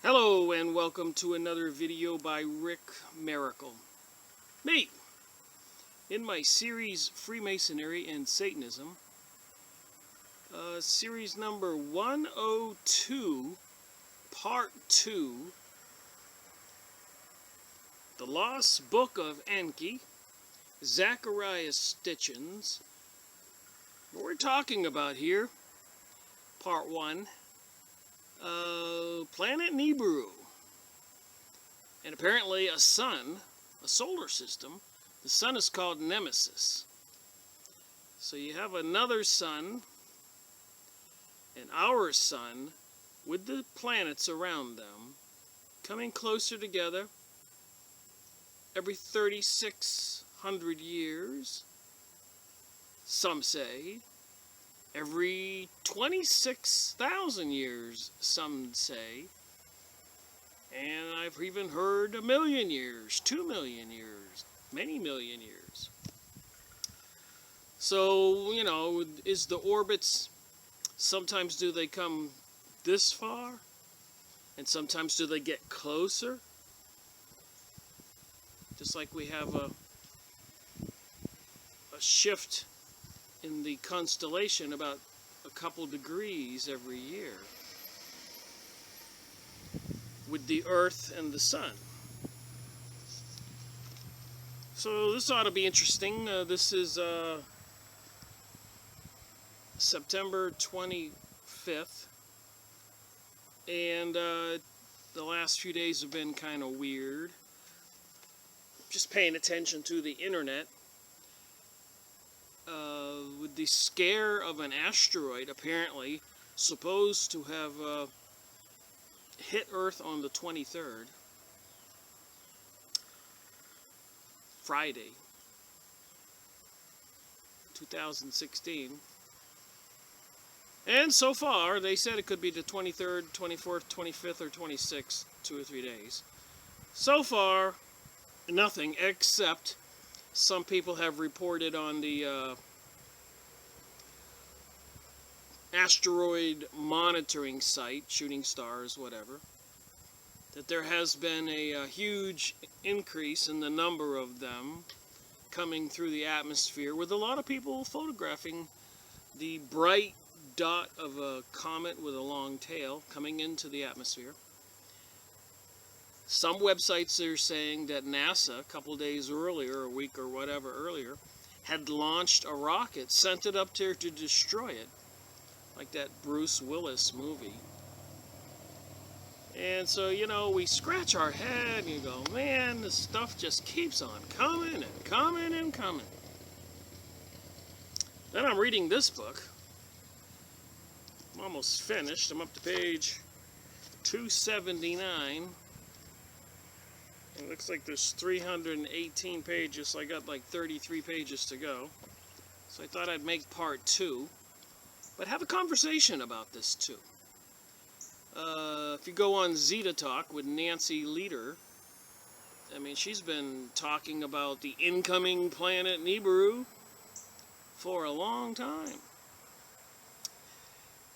Hello and welcome to another video by Rick Miracle. Me, in my series Freemasonry and Satanism, series number 102, part 2, The Lost Book of Enki, Zacharias Stitchins. What we're talking about here, part 1, planet Nibiru, and apparently a sun, a solar system. The sun is called Nemesis. So you have another sun and our sun with the planets around them coming closer together every 3,600 years, some say. Every 26,000 years, some say. And I've even heard 1,000,000 years, 2,000,000 years, many million years. So, is the orbits, sometimes do they come this far? And sometimes do they get closer? Just like we have a shift in the constellation about a couple degrees every year with the Earth and the Sun. So this ought to be interesting. This is September 25th, and the last few days have been kind of weird. Just paying attention to the internet. With the scare of an asteroid apparently supposed to have hit Earth on the 23rd, Friday, 2016. And so far, they said it could be the 23rd, 24th, 25th, or 26th, 2 or 3 days. So far, nothing except some people have reported on the asteroid monitoring site, shooting stars, whatever, that there has been a huge increase in the number of them coming through the atmosphere, with a lot of people photographing the bright dot of a comet with a long tail coming into the atmosphere. Some websites are saying that NASA, a couple days earlier, a week or whatever earlier, had launched a rocket, sent it up there to destroy it, like that Bruce Willis movie. And so, we scratch our head and you go, man, this stuff just keeps on coming and coming and coming. Then I'm reading this book. I'm almost finished. I'm up to page 279. It looks like there's 318 pages, so I got like 33 pages to go. So I thought I'd make part 2, but have a conversation about this too. If you go on Zeta Talk with Nancy Leader, she's been talking about the incoming planet Nibiru for a long time.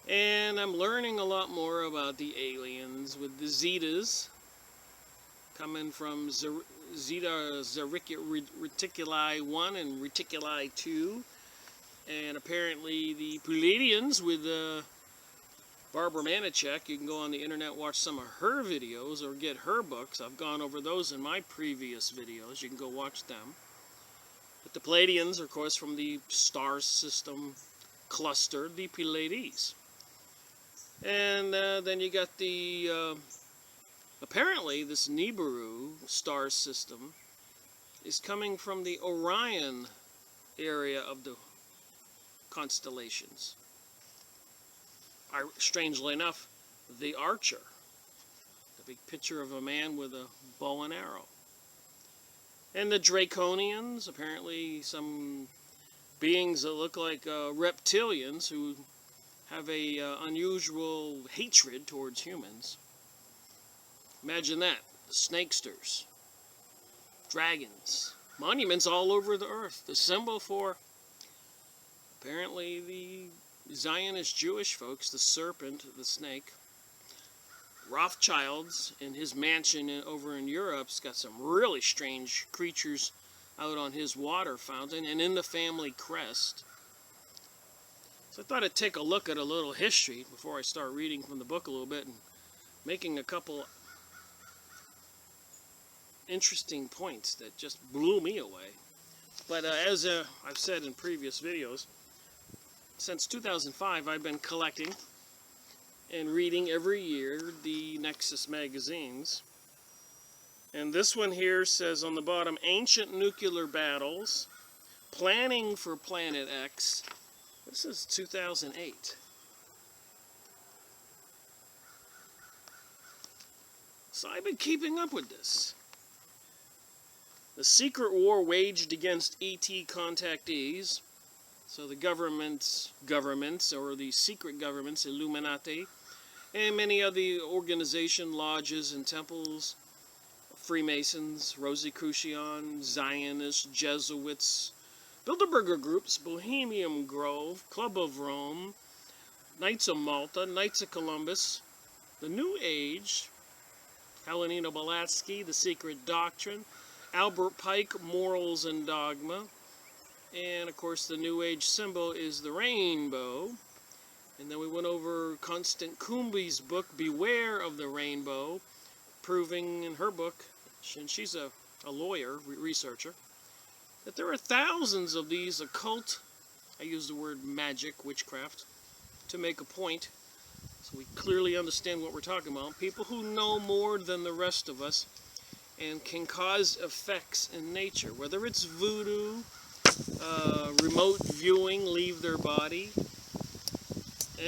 And I'm learning a lot more about the aliens with the Zetas, coming from Zeta Reticuli 1 and Reticuli 2. And apparently the Pleiadians with Barbara Manichek. You can go on the internet, watch some of her videos, or get her books. I've gone over those in my previous videos. You can go watch them. But the Pleiadians are, of course, from the star system cluster, the Pleiades. And then you got the... apparently, this Nibiru star system is coming from the Orion area of the constellations. Strangely enough, the Archer, the big picture of a man with a bow and arrow. And the Draconians, apparently some beings that look like reptilians who have a unusual hatred towards humans. Imagine that. The snakesters, dragons, monuments all over the earth. The symbol for, apparently, the Zionist Jewish folks, the serpent, the snake, Rothschild's in his mansion over in Europe's got some really strange creatures out on his water fountain and in the family crest. So I thought I'd take a look at a little history before I start reading from the book a little bit and making a couple interesting points that just blew me away. But as I've said in previous videos, since 2005 I've been collecting and reading every year the Nexus magazines. And this one here says on the bottom, Ancient Nuclear Battles, Planning for Planet X. This is 2008. So I've been keeping up with this. The secret war waged against ET contactees, so the governments, or the secret governments, Illuminati, and many other organizations, lodges, and temples, Freemasons, Rosicrucian, Zionists, Jesuits, Bilderberger groups, Bohemian Grove, Club of Rome, Knights of Malta, Knights of Columbus, the New Age, Helena Blavatsky, The Secret Doctrine, Albert Pike, Morals and Dogma, and of course the New Age symbol is the rainbow. And then we went over Constant Kumbi's book, Beware of the Rainbow, proving in her book, and she's a lawyer, researcher, that there are thousands of these occult, I use the word magic, witchcraft, to make a point, so we clearly understand what we're talking about. People who know more than the rest of us and can cause effects in nature, whether it's voodoo, remote viewing, leave their body,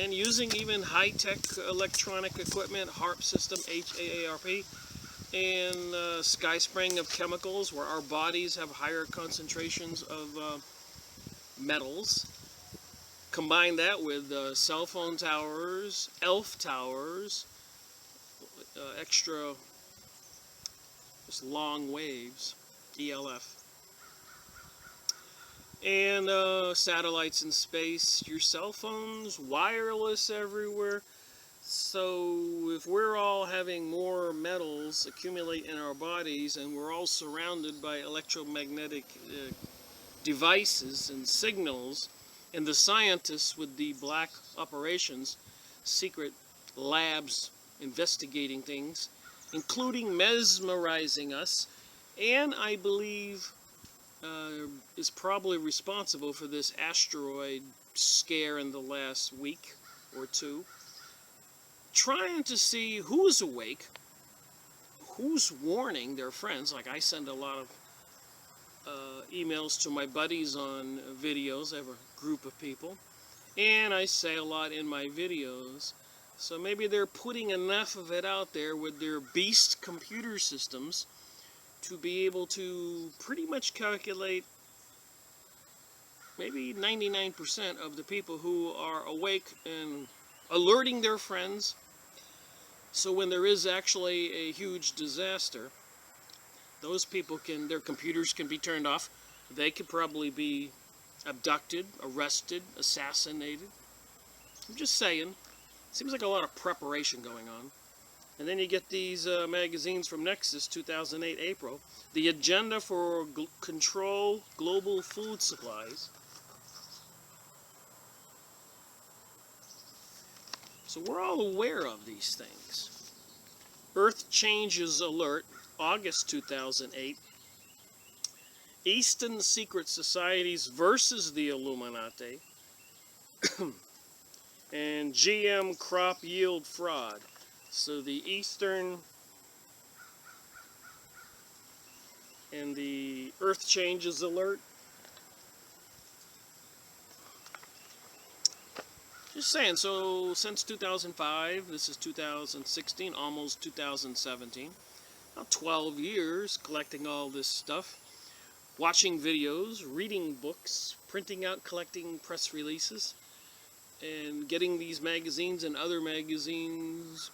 and using even high-tech electronic equipment, HAARP system, H-A-A-R-P, and sky spraying of chemicals where our bodies have higher concentrations of metals. Combine that with cell phone towers, ELF towers, extra just long waves, ELF, and satellites in space, your cell phones, wireless everywhere. So if we're all having more metals accumulate in our bodies and we're all surrounded by electromagnetic devices and signals, and the scientists with the black operations, secret labs investigating things, including mesmerizing us, and I believe is probably responsible for this asteroid scare in the last week or two, trying to see who's awake, who's warning their friends. Like I send a lot of emails to my buddies on videos. I have a group of people, and I say a lot in my videos. So maybe they're putting enough of it out there with their beast computer systems to be able to pretty much calculate maybe 99% of the people who are awake and alerting their friends. So when there is actually a huge disaster, those people their computers can be turned off. They could probably be abducted, arrested, assassinated. I'm just saying. Seems like a lot of preparation going on. And then you get these magazines from Nexus, 2008, April. The Agenda for Control Global Food Supplies. So we're all aware of these things. Earth Changes Alert, August 2008. Eastern Secret Societies versus the Illuminati. And GM Crop Yield Fraud. So the Eastern and the Earth Changes Alert. Just saying, so since 2005, this is 2016, almost 2017, about 12 years collecting all this stuff, watching videos, reading books, printing out, collecting press releases, and getting these magazines and other magazines.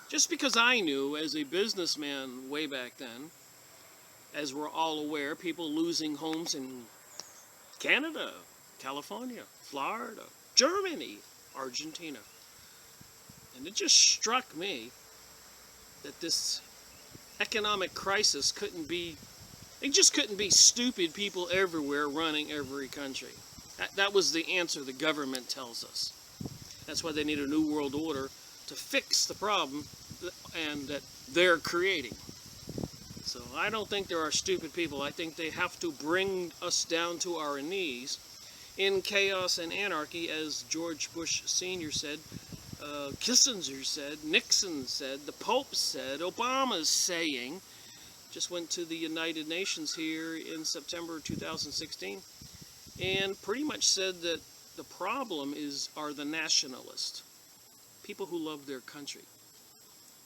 Just because I knew as a businessman way back then, as we're all aware, people losing homes in Canada, California, Florida, Germany, Argentina. And it just struck me that this economic crisis it just couldn't be stupid people everywhere running every country. That was the answer the government tells us. That's why they need a new world order to fix the problem and that they're creating. So I don't think there are stupid people. I think they have to bring us down to our knees in chaos and anarchy, as George Bush Sr. said, Kissinger said, Nixon said, the Pope said, Obama's saying. Just went to the United Nations here in September 2016 and pretty much said that the problem are the nationalists, people who love their country.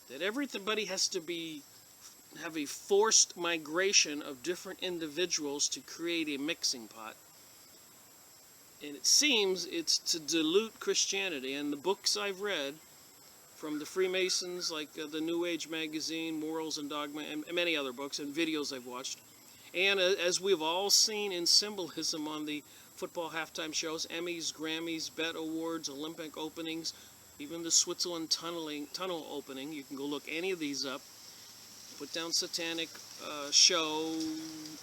That everybody has to have a forced migration of different individuals to create a mixing pot. And it seems it's to dilute Christianity. And the books I've read from the Freemasons, like the New Age magazine, Morals and Dogma, and many other books and videos I've watched. And as we've all seen in symbolism on the football halftime shows, Emmys, Grammys, Bet Awards, Olympic openings, even the Switzerland tunnel opening. You can go look any of these up. Put down Satanic show,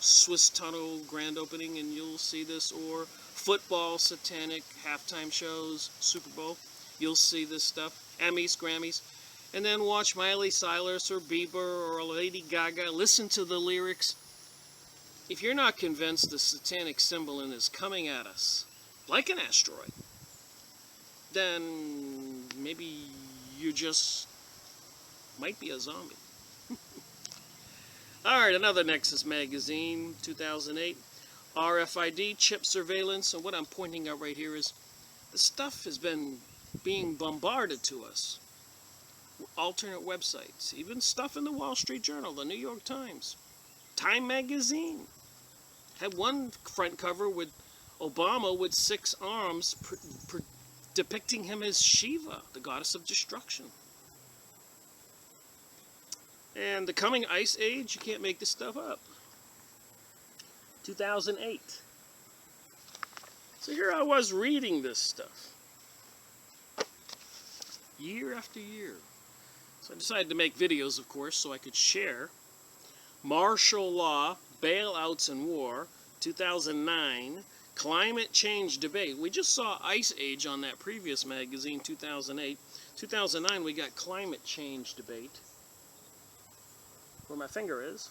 Swiss tunnel grand opening, and you'll see this. Or football Satanic halftime shows, Super Bowl. You'll see this stuff. Emmys, Grammys. And then watch Miley Cyrus or Bieber or Lady Gaga. Listen to the lyrics. If you're not convinced the satanic symbol is coming at us like an asteroid, then maybe you just might be a zombie. Alright, another Nexus magazine, 2008. RFID, chip surveillance. And what I'm pointing out right here is the stuff has been being bombarded to us. Alternate websites, even stuff in the Wall Street Journal, the New York Times, Time magazine had one front cover with Obama with 6 arms depicting him as Shiva, the goddess of destruction. And the coming ice age, you can't make this stuff up. 2008. So here I was reading this stuff. Year after year. So I decided to make videos, of course, so I could share. Martial law, bailouts and war, 2009. Climate change debate. We just saw Ice Age on that previous magazine, 2008. 2009, we got climate change debate. Where my finger is.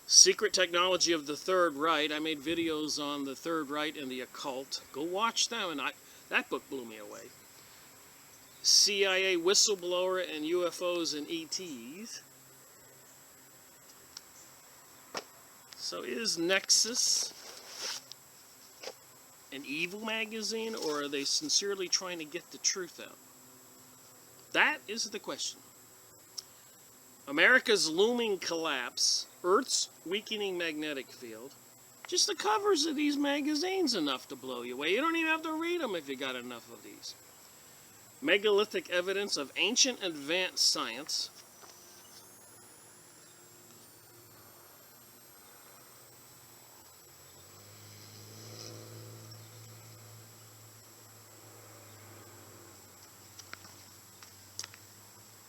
Secret technology of the Third Reich. I made videos on the Third Reich and the occult. Go watch them, and that book blew me away. CIA whistleblower and UFOs and ETs. So is Nexus an evil magazine, or are they sincerely trying to get the truth out? That is the question. America's looming collapse, Earth's weakening magnetic field. Just the covers of these magazines enough to blow you away. You don't even have to read them if you got enough of these. Megalithic evidence of ancient advanced science.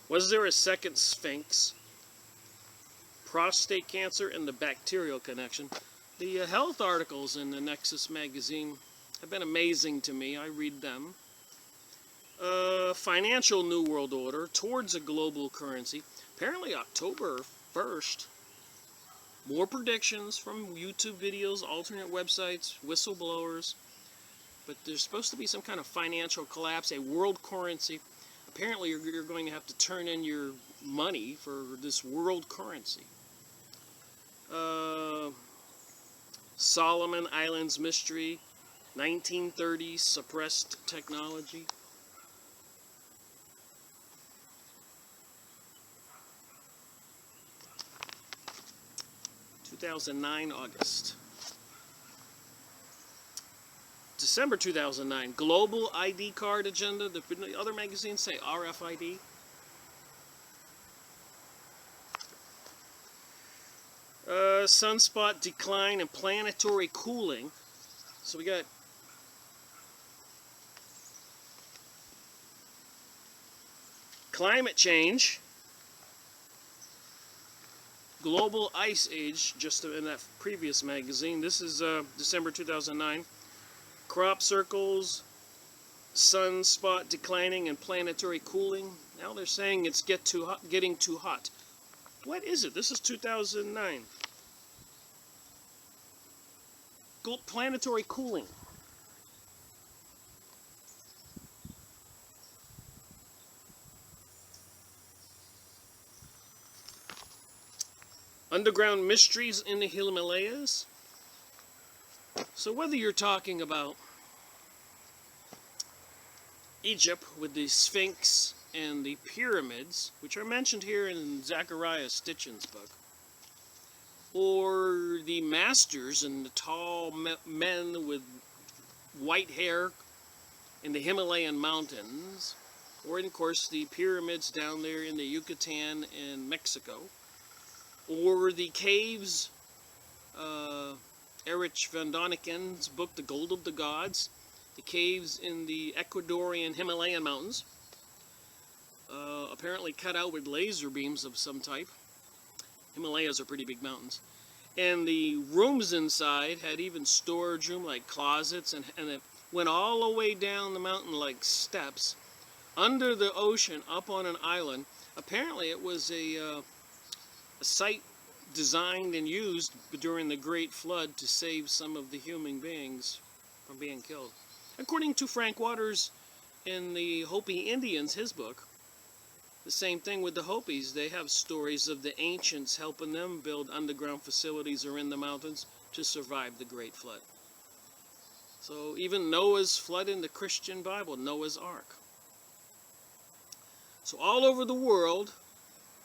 Was there a second Sphinx? Prostate cancer and the bacterial connection. The health articles in the Nexus magazine have been amazing to me. I read them. Financial New World Order towards a global currency. Apparently October 1st. More predictions from YouTube videos, alternate websites, whistleblowers. But there's supposed to be some kind of financial collapse, a world currency. Apparently you're going to have to turn in your money for this world currency. Solomon Islands mystery, 1930s suppressed technology. August. December 2009, Global ID Card Agenda. The other magazines say RFID. Sunspot decline and planetary cooling. So we got climate change, global ice age, just in that previous magazine. This is December 2009. Crop circles, sunspot declining, and planetary cooling. Now they're saying it's getting too hot. What is it? This is 2009. Planetary cooling. Underground mysteries in the Himalayas. So whether you're talking about Egypt with the Sphinx and the pyramids, which are mentioned here in Zechariah Stitchin's book, or the masters and the tall men with white hair in the Himalayan mountains, or of course the pyramids down there in the Yucatan in Mexico, or the caves, Erich von Däniken's book, The Gold of the Gods, the caves in the Ecuadorian Himalayan mountains, apparently cut out with laser beams of some type. Himalayas are pretty big mountains. And the rooms inside had even storage room, like closets, and it went all the way down the mountain like steps, under the ocean, up on an island. Apparently it was a site designed and used during the Great Flood to save some of the human beings from being killed. According to Frank Waters in the Hopi Indians, his book, the same thing with the Hopis. They have stories of the ancients helping them build underground facilities or in the mountains to survive the Great Flood. So even Noah's flood in the Christian Bible, Noah's Ark. So all over the world,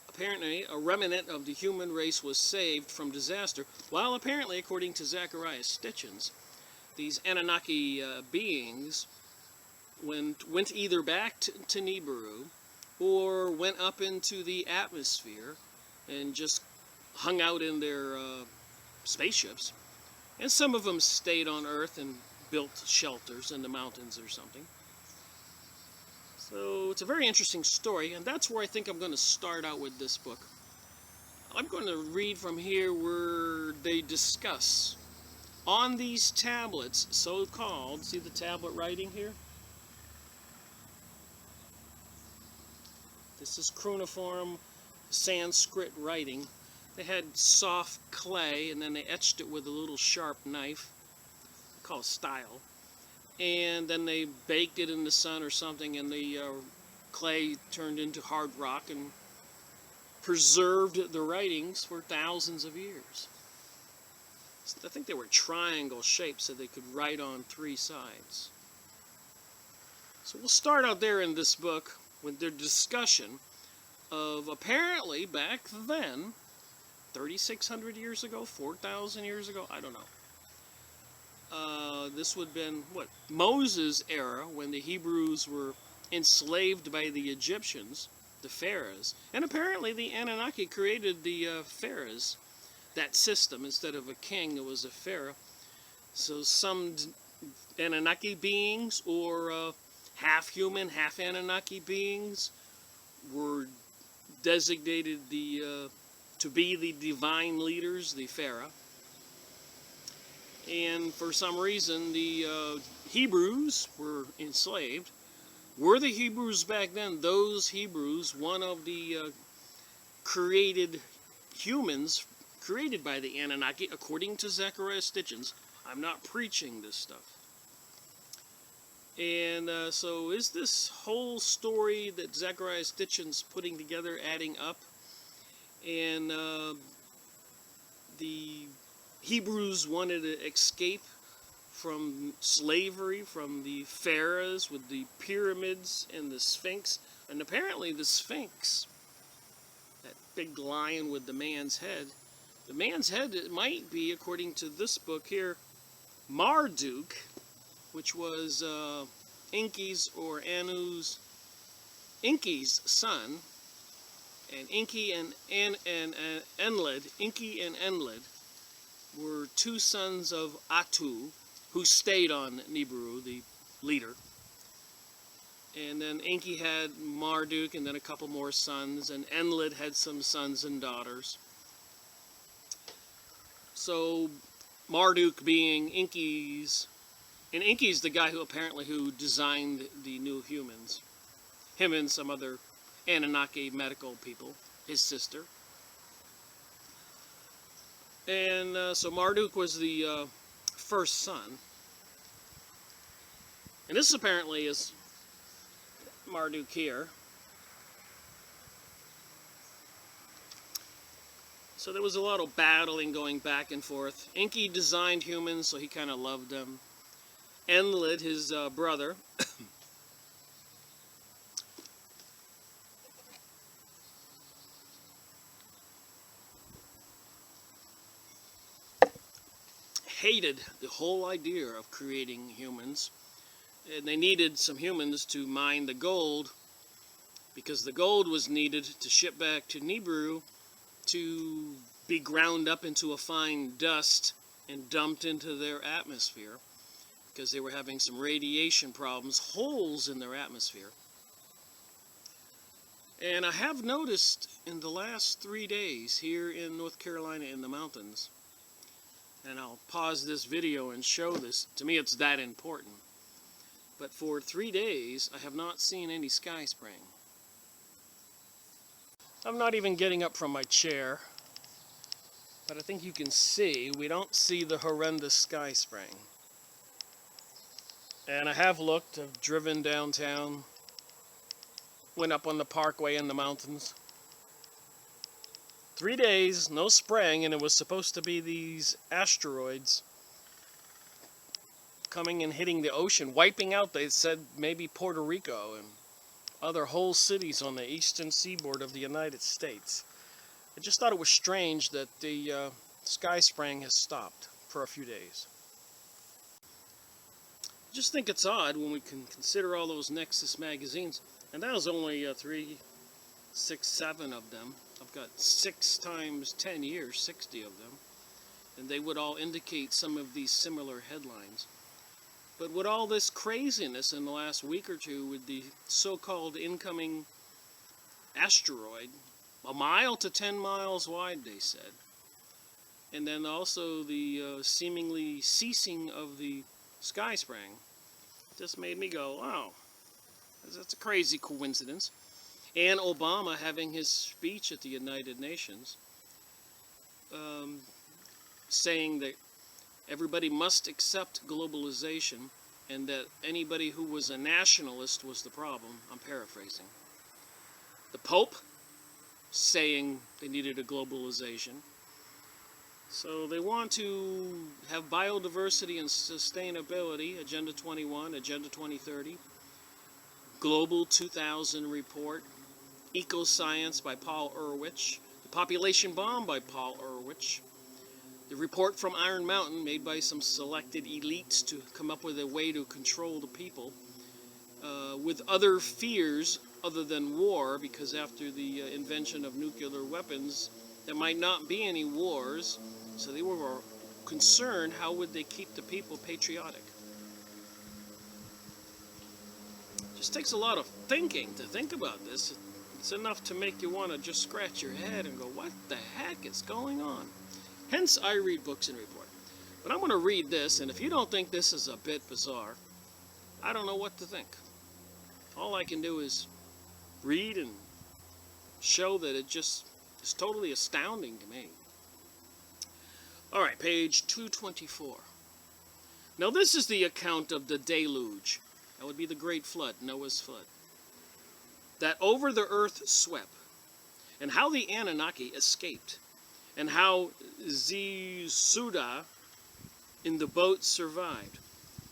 apparently a remnant of the human race was saved from disaster, while apparently, according to Zechariah Stitchin's, these Anunnaki beings went either back to Nibiru or went up into the atmosphere and just hung out in their spaceships. And some of them stayed on Earth and built shelters in the mountains or something. So it's a very interesting story, and that's where I think I'm going to start out with this book. I'm going to read from here where they discuss on these tablets, so-called, see the tablet writing here? This is cuneiform Sanskrit writing. They had soft clay, and then they etched it with a little sharp knife, called style. And then they baked it in the sun or something, and the clay turned into hard rock and preserved the writings for thousands of years. I think they were triangle shaped so they could write on three sides. So we'll start out there in this book with their discussion of apparently back then, 3,600 years ago, 4,000 years ago, I don't know. This would have been, what, Moses' era, when the Hebrews were enslaved by the Egyptians, the pharaohs. And apparently the Anunnaki created the pharaohs, that system. Instead of a king, it was a pharaoh. So some Anunnaki beings, or half human, half Anunnaki beings, were designated to be the divine leaders, the pharaoh. And for some reason, the Hebrews were enslaved. Were the Hebrews back then, those Hebrews, one of the created humans created by the Anunnaki, according to Zechariah Stitchin's? I'm not preaching this stuff. And so is this whole story that Zechariah Stitchin's putting together adding up? And the Hebrews wanted to escape from slavery, from the pharaohs with the pyramids and the Sphinx. And apparently the Sphinx, that big lion with the man's head, it might be, according to this book here, Marduk, which was Enki's or Anu's, Enki's son. And Enki and Enlil were two sons of Atu, who stayed on Nibiru, the leader. And then Enki had Marduk and then a couple more sons, and Enlil had some sons and daughters. So Marduk being Enki's, and Enki's the guy who designed the new humans. Him and some other Anunnaki medical people, his sister. And so Marduk was the first son. And this apparently is Marduk here. So there was a lot of battling going back and forth. Enki designed humans, so he kind of loved them. Enlil, his brother, hated the whole idea of creating humans. And they needed some humans to mine the gold, because the gold was needed to ship back to Nibiru to be ground up into a fine dust and dumped into their atmosphere, because they were having some radiation problems, holes in their atmosphere. And I have noticed in the last 3 days here in North Carolina in the mountains, and I'll pause this video and show this, to me it's that important, but for 3 days I have not seen any sky spraying. I'm not even getting up from my chair, but I think you can see, we don't see the horrendous sky spraying. And I have looked, I've driven downtown, went up on the parkway in the mountains. 3 days, no spraying, and it was supposed to be these asteroids coming and hitting the ocean, wiping out, they said, maybe Puerto Rico and other whole cities on the eastern seaboard of the United States. I just thought it was strange that the sky spraying has stopped for a few days. I just think it's odd when we can consider all those Nexus magazines, and that was only 3, 6, 7 of them. I've got 6 times 10 years, 60 of them, and they would all indicate some of these similar headlines. But with all this craziness in the last week or two with the so-called incoming asteroid, 1 mile to 10 miles wide, they said, and then also the seemingly ceasing of the sky spraying, just made me go, wow, that's a crazy coincidence. And Obama having his speech at the United Nations, saying that everybody must accept globalization, and that anybody who was a nationalist was the problem. I'm paraphrasing. The Pope saying they needed a globalization. So they want to have biodiversity and sustainability, Agenda 21, Agenda 2030, Global 2000 Report, Eco-Science by Paul Ehrlich, The Population Bomb by Paul Ehrlich, the report from Iron Mountain made by some selected elites to come up with a way to control the people, with other fears other than war, because after the invention of nuclear weapons, there might not be any wars, so they were concerned how would they keep the people patriotic. It just takes a lot of thinking to think about this. It's enough to make you want to just scratch your head and go, what the heck is going on? Hence, I read books and report. But I'm going to read this, and if you don't think this is a bit bizarre, I don't know what to think. All I can do is read and show that it just is totally astounding to me. All right, page 224. Now, this is the account of the deluge. That would be the great flood, Noah's flood, that over the earth swept, and how the Anunnaki escaped, and how Zisuda in the boat survived.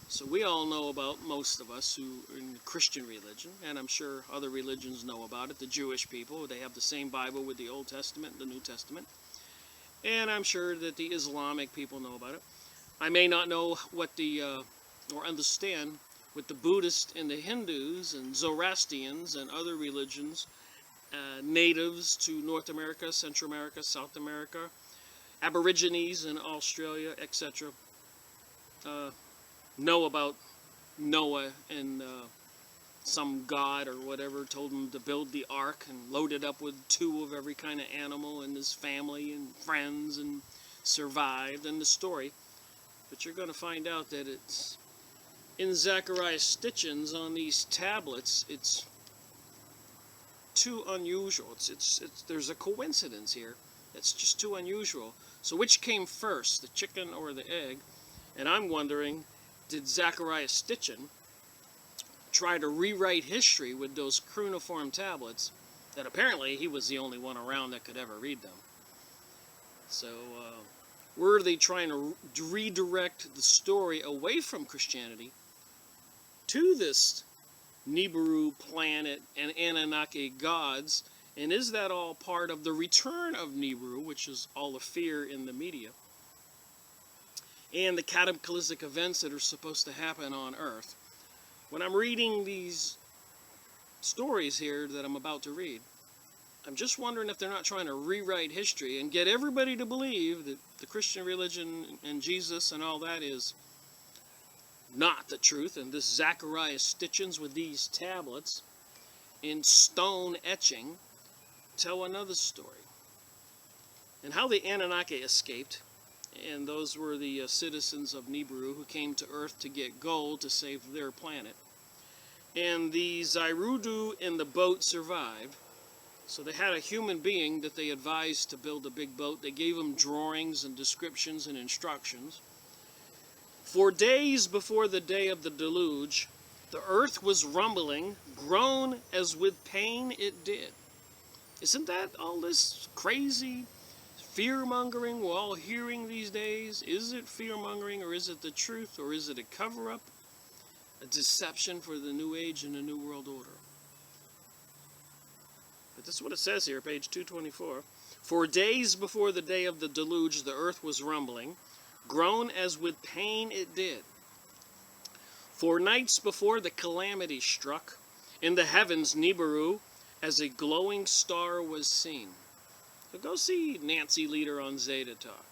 So we all know about, most of us who are in Christian religion, and I'm sure other religions know about it, the Jewish people, they have the same Bible with the Old Testament and the New Testament. And I'm sure that the Islamic people know about it. I may not know what or understand what the Buddhists and the Hindus and Zoroastrians and other religions, natives to North America, Central America, South America, Aborigines in Australia, etc., know about Noah and some god or whatever told him to build the ark and load it up with 2 of every kind of animal and his family and friends and survived, and the story. But you're going to find out that it's in Zechariah's stitchings on these tablets. It's too unusual. There's a coincidence here. It's just too unusual. So which came first, the chicken or the egg? And I'm wondering, did Zechariah Stitchin try to rewrite history with those cuneiform tablets that apparently he was the only one around that could ever read them? So were they trying to redirect the story away from Christianity to this Nibiru planet and Anunnaki gods? And is that all part of the return of Nibiru, which is all the fear in the media, and the cataclysmic events that are supposed to happen on Earth? When I'm reading these stories here that I'm about to read, I'm just wondering if they're not trying to rewrite history and get everybody to believe that the Christian religion and Jesus and all that is not the truth, and this Zechariah stitchings with these tablets in stone etching tell another story. And how the Anunnaki escaped, and those were the citizens of Nibiru who came to Earth to get gold to save their planet. And the Zairudu in the boat survived. So they had a human being that they advised to build a big boat. They gave them drawings and descriptions and instructions. For days before the day of the deluge, the earth was rumbling, groan as with pain it did. Isn't that all this crazy fear-mongering we're all hearing these days? Is it fear-mongering, or is it the truth, or is it a cover-up, a deception for the New Age and the New World Order? But this is what it says here, page 224. For days before the day of the deluge, the earth was rumbling, groan as with pain it did. For nights before the calamity struck, in the heavens Nibiru, as a glowing star was seen. So go see Nancy Leader on Zeta Talk.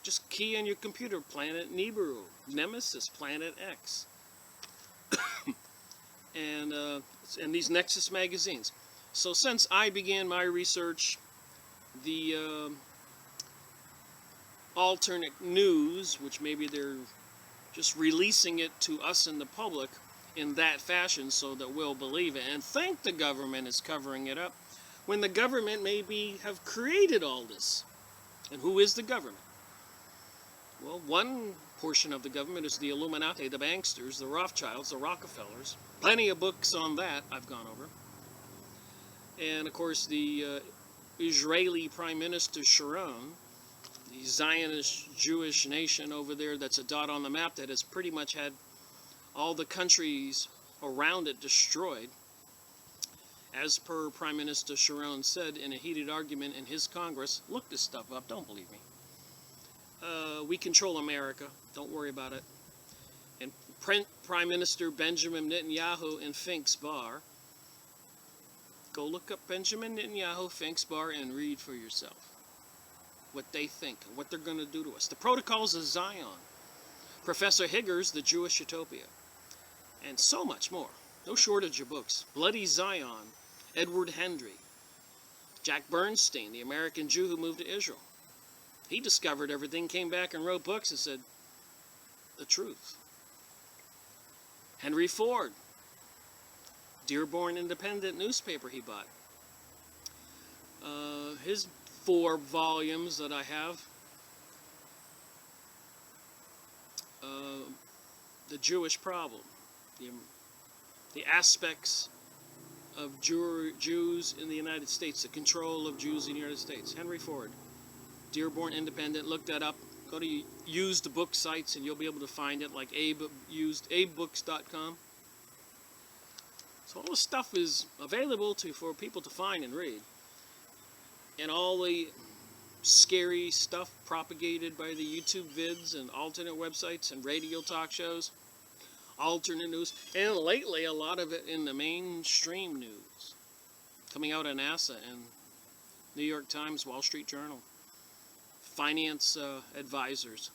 Just key in your computer, Planet Nibiru, Nemesis, Planet X. and these Nexus magazines. So since I began my research, the alternate news, which maybe they're just releasing it to us in the public in that fashion so that we'll believe it and think the government is covering it up, when the government maybe have created all this. And who is the government? Well, one portion of the government is the Illuminati, the banksters, the Rothschilds, the Rockefellers. Plenty of books on that I've gone over. And of course the Israeli Prime Minister Sharon, the Zionist Jewish nation over there that's a dot on the map that has pretty much had all the countries around it destroyed. As per Prime Minister Sharon said in a heated argument in his Congress, look this stuff up, don't believe me. We control America, don't worry about it. And Prime Minister Benjamin Netanyahu in Fink's Bar, go look up Benjamin Netanyahu, Fink's Bar, and read for yourself what they think, what they're going to do to us. The Protocols of Zion, Professor Higgers, The Jewish Utopia, and so much more. No shortage of books. Bloody Zion, Edward Hendry, Jack Bernstein, the American Jew who moved to Israel. He discovered everything, came back and wrote books and said the truth. Henry Ford, Dearborn Independent newspaper he bought. His 4 volumes that I have, The Jewish Problem, the aspects of Jews in the United States, the control of Jews in the United States. Henry Ford, Dearborn Independent, look that up. Go to used book sites and you'll be able to find it, like abebooks.com. So all this stuff is available for people to find and read. And all the scary stuff propagated by the YouTube vids and alternate websites and radio talk shows, alternate news, and lately a lot of it in the mainstream news, coming out of NASA and New York Times, Wall Street Journal, finance advisors.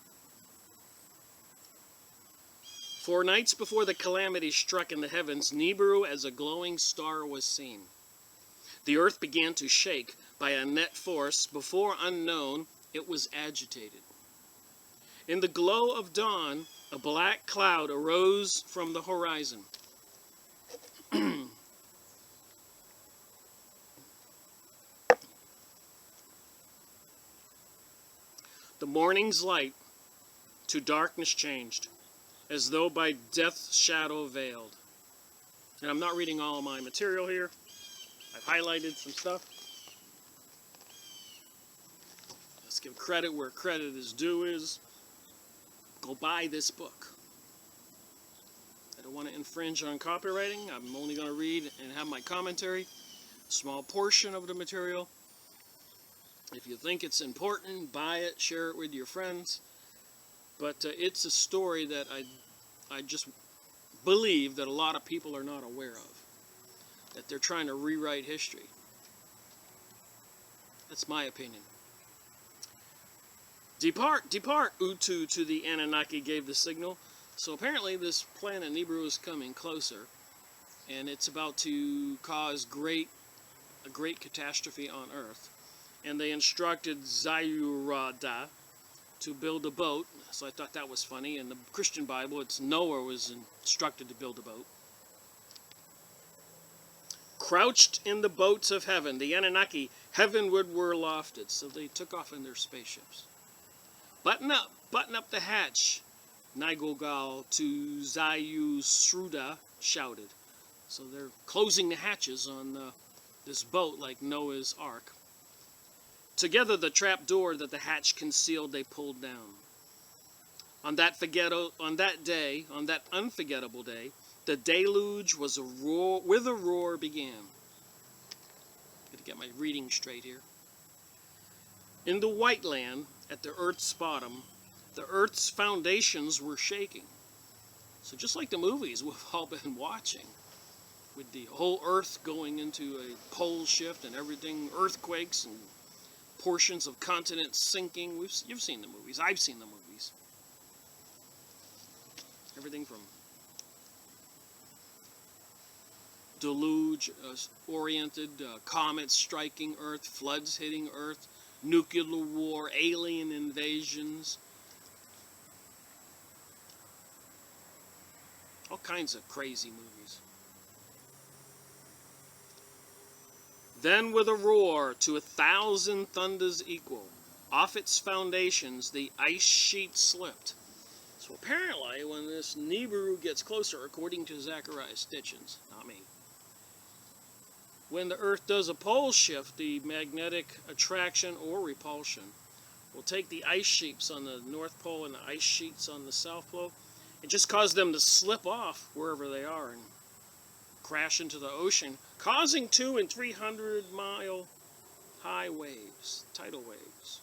4 nights before the calamity struck in the heavens, Nibiru as a glowing star was seen. The earth began to shake by a net force before unknown. It was agitated. In the glow of dawn, a black cloud arose from the horizon. The morning's light to darkness changed, as though by death's shadow veiled. And I'm not reading all of my material here. I've highlighted some stuff. Let's give credit where credit is due is. Go buy this book. I don't want to infringe on copywriting. I'm only going to read and have my commentary. A small portion of the material. If you think it's important, buy it, share it with your friends. But it's a story that I just believe that a lot of people are not aware of. That they're trying to rewrite history. That's my opinion. Depart, depart, Utu to the Anunnaki gave the signal. So apparently this planet Nibiru is coming closer. And it's about to cause a great catastrophe on Earth. And they instructed Zayurada to build a boat. So I thought that was funny. In the Christian Bible, it's Noah was instructed to build a boat. Crouched in the boats of heaven, the Anunnaki heavenward were lofted. So they took off in their spaceships. Button up the hatch, Nigogal to Zayusruda shouted. So they're closing the hatches on this boat like Noah's Ark. Together the trap door that the hatch concealed they pulled down. On that unforgettable day, the deluge was a roar, with a roar began. Gotta get my reading straight here. In the white land, at the earth's bottom, the earth's foundations were shaking. So just like the movies we've all been watching, with the whole earth going into a pole shift and everything, earthquakes and portions of continents sinking. You've seen the movies. I've seen the movies. Everything from deluge-oriented, comets striking Earth, floods hitting Earth, nuclear war, alien invasions. All kinds of crazy movies. Then with a roar to 1,000 thunders equal, off its foundations the ice sheet slipped. So apparently when this Nibiru gets closer, according to Zachariah Stitchins, not me, when the Earth does a pole shift, the magnetic attraction or repulsion will take the ice sheets on the North Pole and the ice sheets on the South Pole and just cause them to slip off wherever they are and crash into the ocean, causing 200 and 300 mile high waves, tidal waves,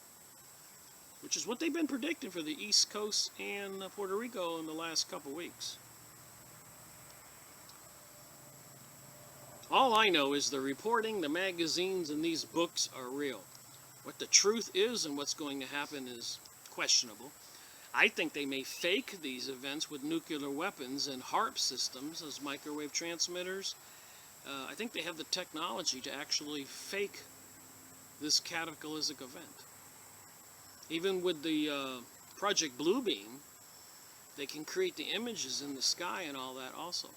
which is what they've been predicting for the East Coast and Puerto Rico in the last couple weeks. All I know is the reporting, the magazines, and these books are real. What the truth is and what's going to happen is questionable. I think they may fake these events with nuclear weapons and HARP systems as microwave transmitters. I think they have the technology to actually fake this cataclysmic event. Even with the Project Bluebeam, they can create the images in the sky and all that also.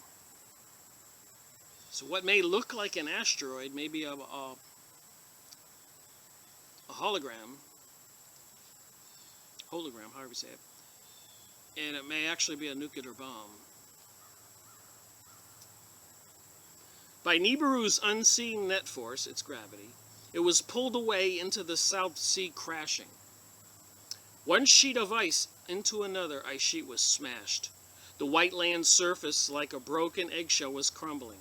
So what may look like an asteroid may be a hologram, however you say it, and it may actually be a nuclear bomb. By Nibiru's unseen net force, its gravity, it was pulled away into the South Sea crashing. One sheet of ice into another ice sheet was smashed. The white land surface, like a broken eggshell, was crumbling.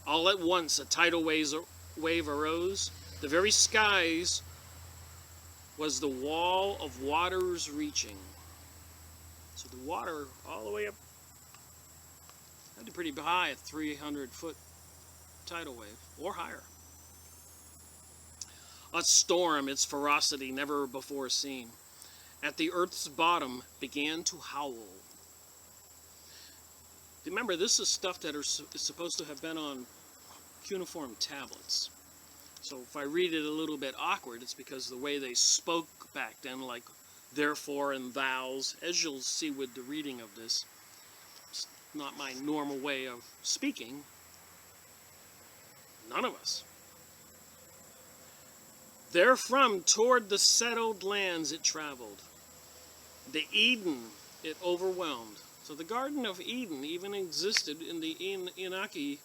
All at once, a tidal wave arose. The very skies was the wall of waters reaching. So the water all the way up, had to pretty high, a 300-foot tidal wave, or higher. A storm, its ferocity never before seen, at the earth's bottom began to howl. Remember, this is stuff that is supposed to have been on cuneiform tablets. So if I read it a little bit awkward, it's because the way they spoke back then, like therefore and thous, as you'll see with the reading of this, it's not my normal way of speaking. None of us. Therefrom toward the settled lands it traveled. The Eden it overwhelmed. So the Garden of Eden even existed in the Enki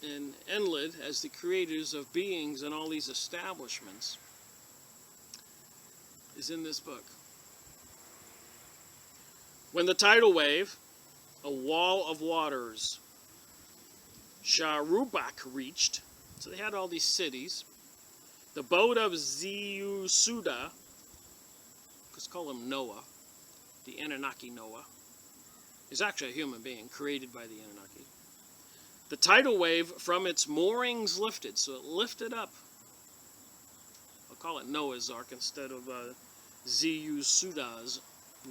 and Enlil as the creators of beings and all these establishments is in this book. When the tidal wave, a wall of waters, Sharubak reached, so they had all these cities, the boat of Zeusuda, let's call him Noah, the Anunnaki Noah, is actually a human being created by the Anunnaki. The tidal wave from its moorings lifted, so it lifted up. I'll call it Noah's Ark instead of Zeusuda's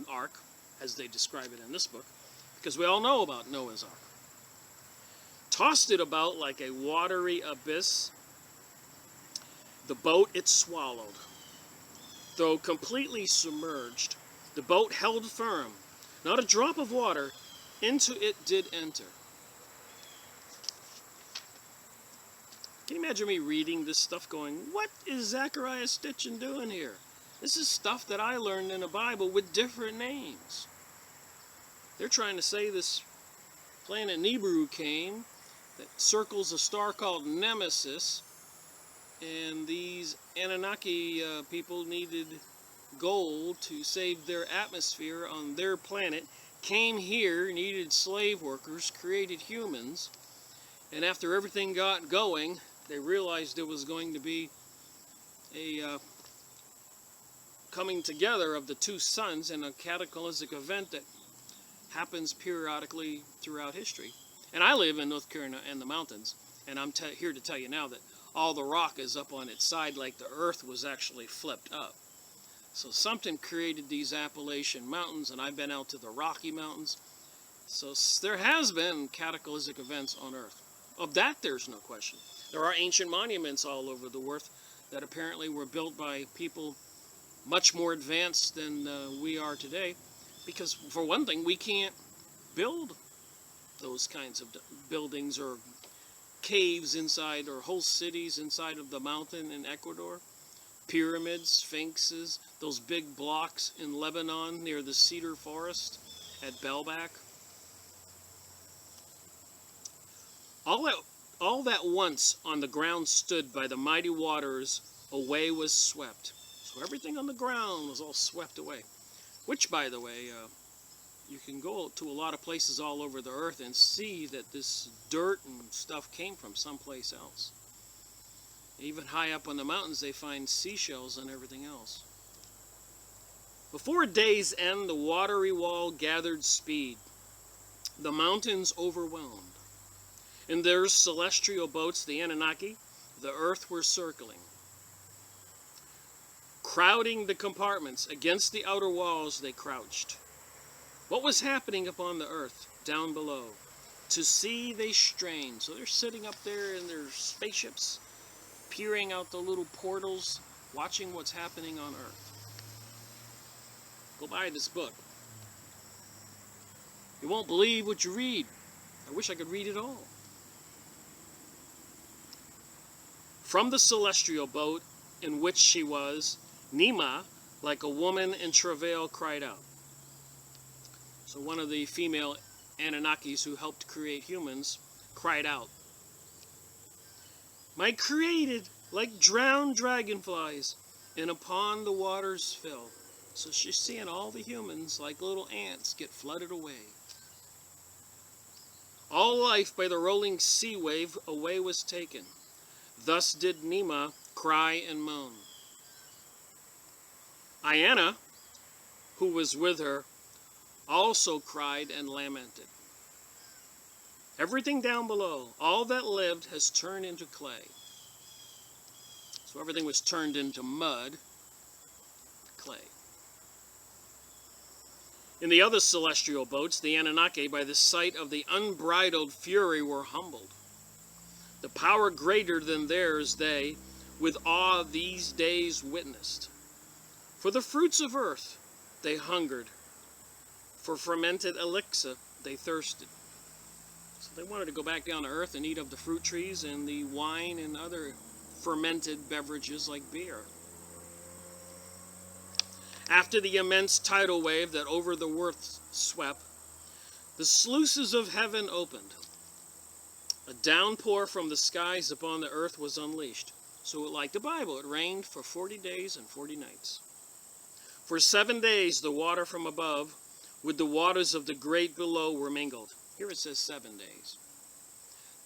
Ark, as they describe it in this book, because we all know about Noah's Ark. Tossed it about like a watery abyss, the boat it swallowed. Though completely submerged, the boat held firm. Not a drop of water into it did enter. Can you imagine me reading this stuff going, what is Zechariah Stitchin doing here? This is stuff that I learned in the Bible with different names. They're trying to say this planet Nibiru came that circles a star called Nemesis, and these Anunnaki people needed gold to save their atmosphere on their planet, came here, needed slave workers, created humans, and after everything got going, they realized there was going to be a coming together of the two suns in a cataclysmic event that happens periodically throughout history. And I live in North Carolina and the mountains, and I'm here to tell you now that all the rock is up on its side like the earth was actually flipped up. So something created these Appalachian Mountains, and I've been out to the Rocky Mountains. So there has been cataclysmic events on earth. Of that, there's no question. There are ancient monuments all over the earth that apparently were built by people much more advanced than we are today. Because, for one thing, we can't build those kinds of buildings or caves inside, or whole cities inside of the mountain in Ecuador. Pyramids, sphinxes, those big blocks in Lebanon near the cedar forest at Belbak. All that once on the ground stood by the mighty waters, away was swept. So everything on the ground was all swept away. Which, by the way, you can go to a lot of places all over the earth and see that this dirt and stuff came from someplace else. Even high up on the mountains, they find seashells and everything else. Before day's end, the watery wall gathered speed. The mountains overwhelmed. In their celestial boats, the Anunnaki, the earth were circling. Crowding the compartments, against the outer walls they crouched. What was happening upon the earth, down below? To see they strained. So they're sitting up there in their spaceships, peering out the little portals, watching what's happening on earth. Go buy this book. You won't believe what you read. I wish I could read it all. From the celestial boat in which she was, Nema, like a woman in travail, cried out. So one of the female Anunnakis who helped create humans cried out. My created, like drowned dragonflies, and upon the waters fell. So she's seeing all the humans, like little ants, get flooded away. All life by the rolling sea wave away was taken. Thus did Nema cry and moan. Iana, who was with her, also cried and lamented. Everything down below, all that lived, has turned into clay. So everything was turned into mud, clay. In the other celestial boats, the Anunnaki, by the sight of the unbridled fury, were humbled. The power greater than theirs they, with awe these days witnessed. For the fruits of earth they hungered. For fermented elixir they thirsted. So they wanted to go back down to earth and eat of the fruit trees and the wine and other fermented beverages like beer. After the immense tidal wave that over the earth swept, the sluices of heaven opened. A downpour from the skies upon the earth was unleashed. So like the Bible, it rained for 40 days and 40 nights. For 7 days the water from above with the waters of the great below were mingled. Here it says 7 days.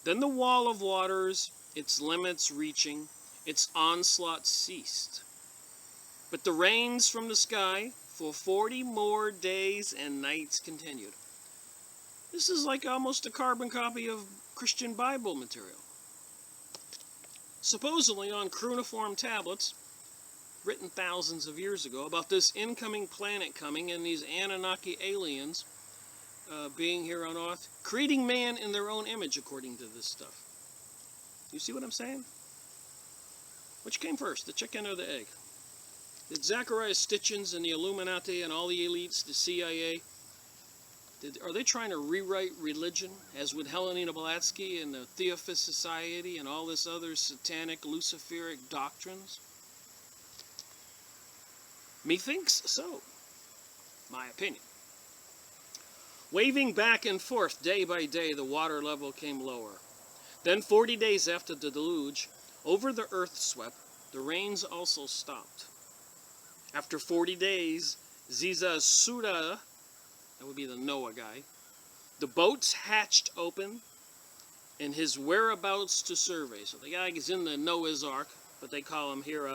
Then the wall of waters, its limits reaching, its onslaught ceased. But the rains from the sky for 40 more days and nights continued. This is like almost a carbon copy of Christian Bible material. Supposedly on cuneiform tablets, written thousands of years ago, about this incoming planet coming and these Anunnaki aliens being here on Earth, creating man in their own image according to this stuff. You see what I'm saying? Which came first, the chicken or the egg? Did Zachariah Stitchins and the Illuminati and all the elites, the CIA, are they trying to rewrite religion, as with Helena Blavatsky and the Theosophist Society and all this other satanic, Luciferic doctrines? Methinks so. My opinion. Waving back and forth day by day, the water level came lower. Then 40 days after the deluge, over the earth swept, the rains also stopped. After 40 days, Ziza Suda, that would be the Noah guy, the boats hatched open, and his whereabouts to survey. So the guy is in the Noah's Ark, but they call him here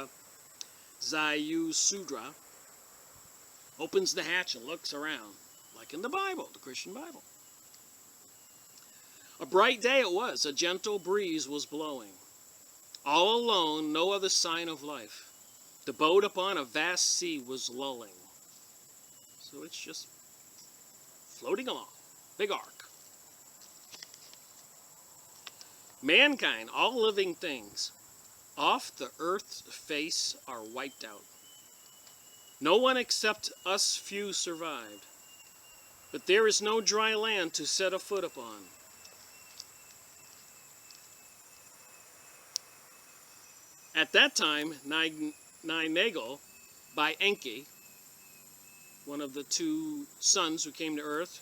Zayu Sudra, opens the hatch and looks around, like in the Bible, the Christian Bible. A bright day it was, a gentle breeze was blowing. All alone, no other sign of life. The boat upon a vast sea was lulling. So it's just floating along. Big ark. Mankind, all living things, off the earth's face are wiped out. No one except us few survived. But there is no dry land to set a foot upon. At that time, Nigel, by Enki, one of the two sons who came to earth,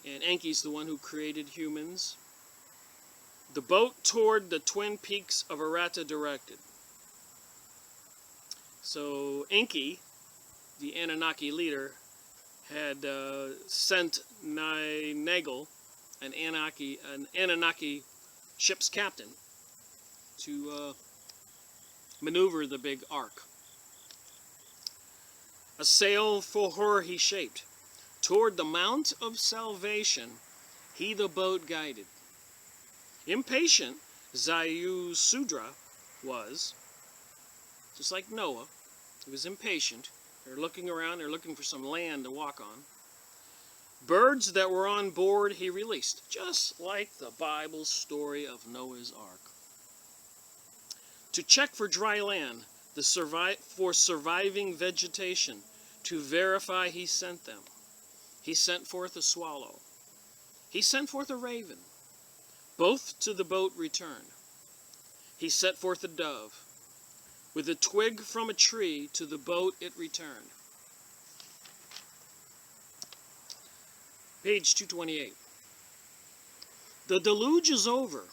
and Enki's the one who created humans, the boat toward the twin peaks of Arata directed. So Enki, the Anunnaki leader, had sent Nigel, an Anunnaki ship's captain, to maneuver the big ark. A sail for her he shaped. Toward the mount of salvation he the boat guided. Impatient, Zayu Sudra was, just like Noah, he was impatient. They're looking around, they're looking for some land to walk on. Birds that were on board he released, just like the Bible's story of Noah's Ark. To check for dry land, for surviving vegetation, to verify he sent them. He sent forth a swallow. He sent forth a raven. Both to the boat returned. He set forth a dove. With a twig from a tree to the boat it returned. Page 228. The deluge is over.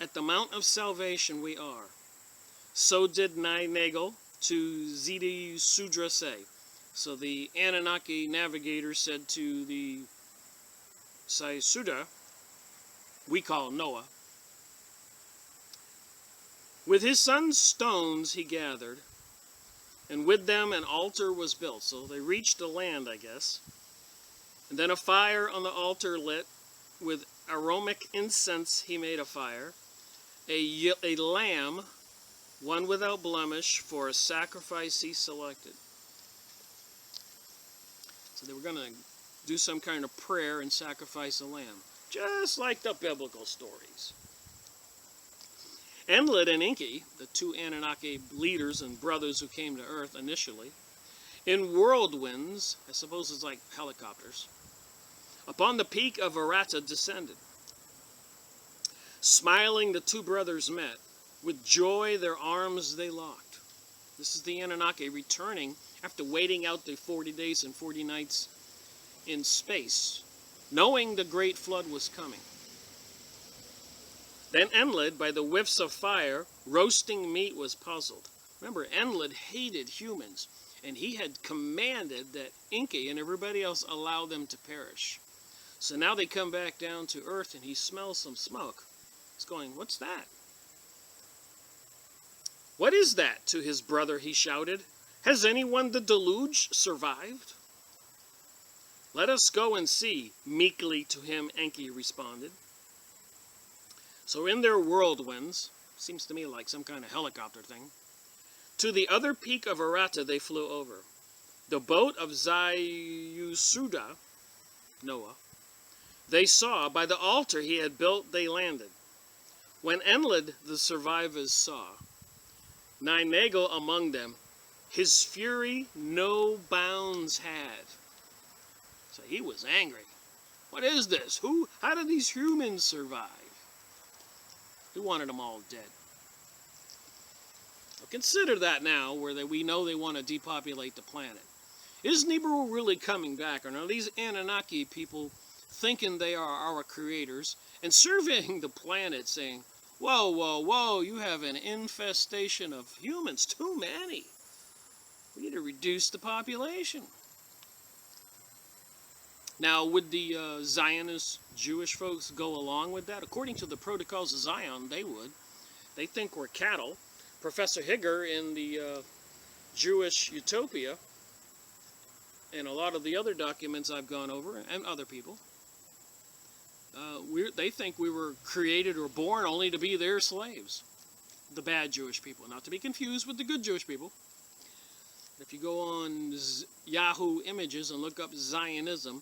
At the Mount of Salvation we are. So did Nigel to Zidi Sudra say. So the Anunnaki navigator said to the Suda, we call Noah, with his son's stones he gathered, and with them an altar was built. So they reached the land, I guess. And then a fire on the altar lit. With aromatic incense he made a fire. A lamb, one without blemish, for a sacrifice he selected. So they were going to do some kind of prayer and sacrifice a lamb, just like the biblical stories. Enlil and Enki, the two Anunnaki leaders and brothers who came to Earth initially, in whirlwinds, I suppose it's like helicopters, upon the peak of Arata descended. Smiling, the two brothers met. With joy, their arms they locked. This is the Anunnaki returning after waiting out the 40 days and 40 nights in space, knowing the great flood was coming. Then Enlil, by the whiffs of fire, roasting meat, was puzzled. Remember, Enlil hated humans, and he had commanded that Enki and everybody else allow them to perish. So now they come back down to Earth, and he smells some smoke. He's going, "What's that?" "What is that?" to his brother he shouted. "Has anyone the deluge survived?" "Let us go and see," meekly to him Enki responded. So in their whirlwinds, seems to me like some kind of helicopter thing, to the other peak of Arata they flew over. The boat of Zayusuda, Noah, they saw. By the altar he had built they landed. When Enlil the survivors saw, Ninegel among them, his fury no bounds had. So he was angry. What is this? How did these humans survive? He wanted them all dead. Well, consider that now, where we know they want to depopulate the planet. Is Nibiru really coming back? Or are these Anunnaki people thinking they are our creators and surveying the planet saying, "Whoa, whoa, whoa, you have an infestation of humans, too many. We need to reduce the population." Now, would the Zionist Jewish folks go along with that? According to the Protocols of Zion, they would. They think we're cattle. Professor Higger in the Jewish Utopia, and a lot of the other documents I've gone over, and other people, they think we were created or born only to be their slaves. The bad Jewish people, not to be confused with the good Jewish people. If you go on Yahoo Images and look up Zionism,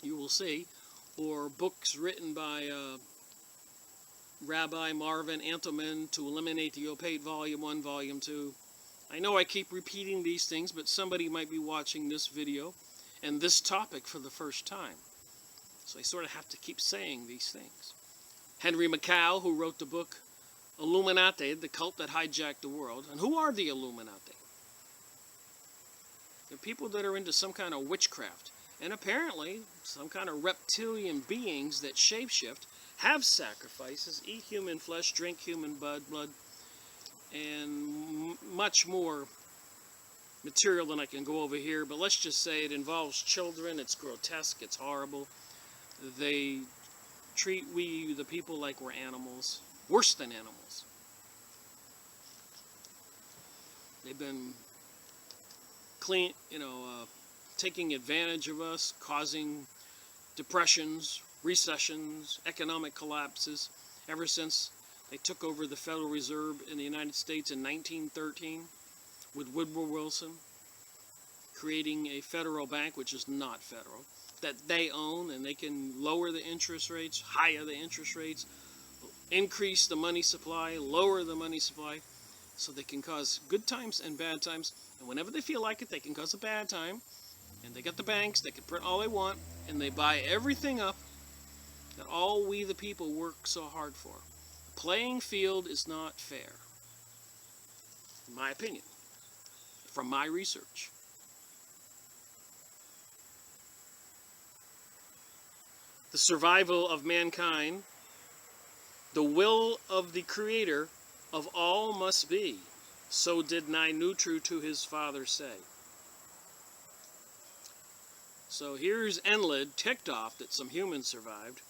you will see, or books written by Rabbi Marvin Antelman, To Eliminate the Opate, Volume 1, Volume 2. I know I keep repeating these things, but somebody might be watching this video and this topic for the first time. So I sort of have to keep saying these things. Henry Macau, who wrote the book Illuminati, the cult that hijacked the world. And who are the Illuminati? They're people that are into some kind of witchcraft. And apparently, some kind of reptilian beings that shapeshift, have sacrifices, eat human flesh, drink human blood, and much more material than I can go over here. But let's just say it involves children. It's grotesque. It's horrible. They treat we, the people, like we're animals. Worse than animals. They've been taking advantage of us, causing depressions, recessions, economic collapses, ever since they took over the Federal Reserve in the United States in 1913 with Woodrow Wilson, creating a federal bank, which is not federal, that they own, and they can lower the interest rates, higher the interest rates, increase the money supply, lower the money supply, so they can cause good times and bad times, and whenever they feel like it, they can cause a bad time. And they got the banks, they can print all they want, and they buy everything up that all we the people work so hard for. The playing field is not fair, in my opinion, from my research. The survival of mankind, the will of the Creator of all must be. So did Ninutru to his father say. So here's Enlil, ticked off that some humans survived,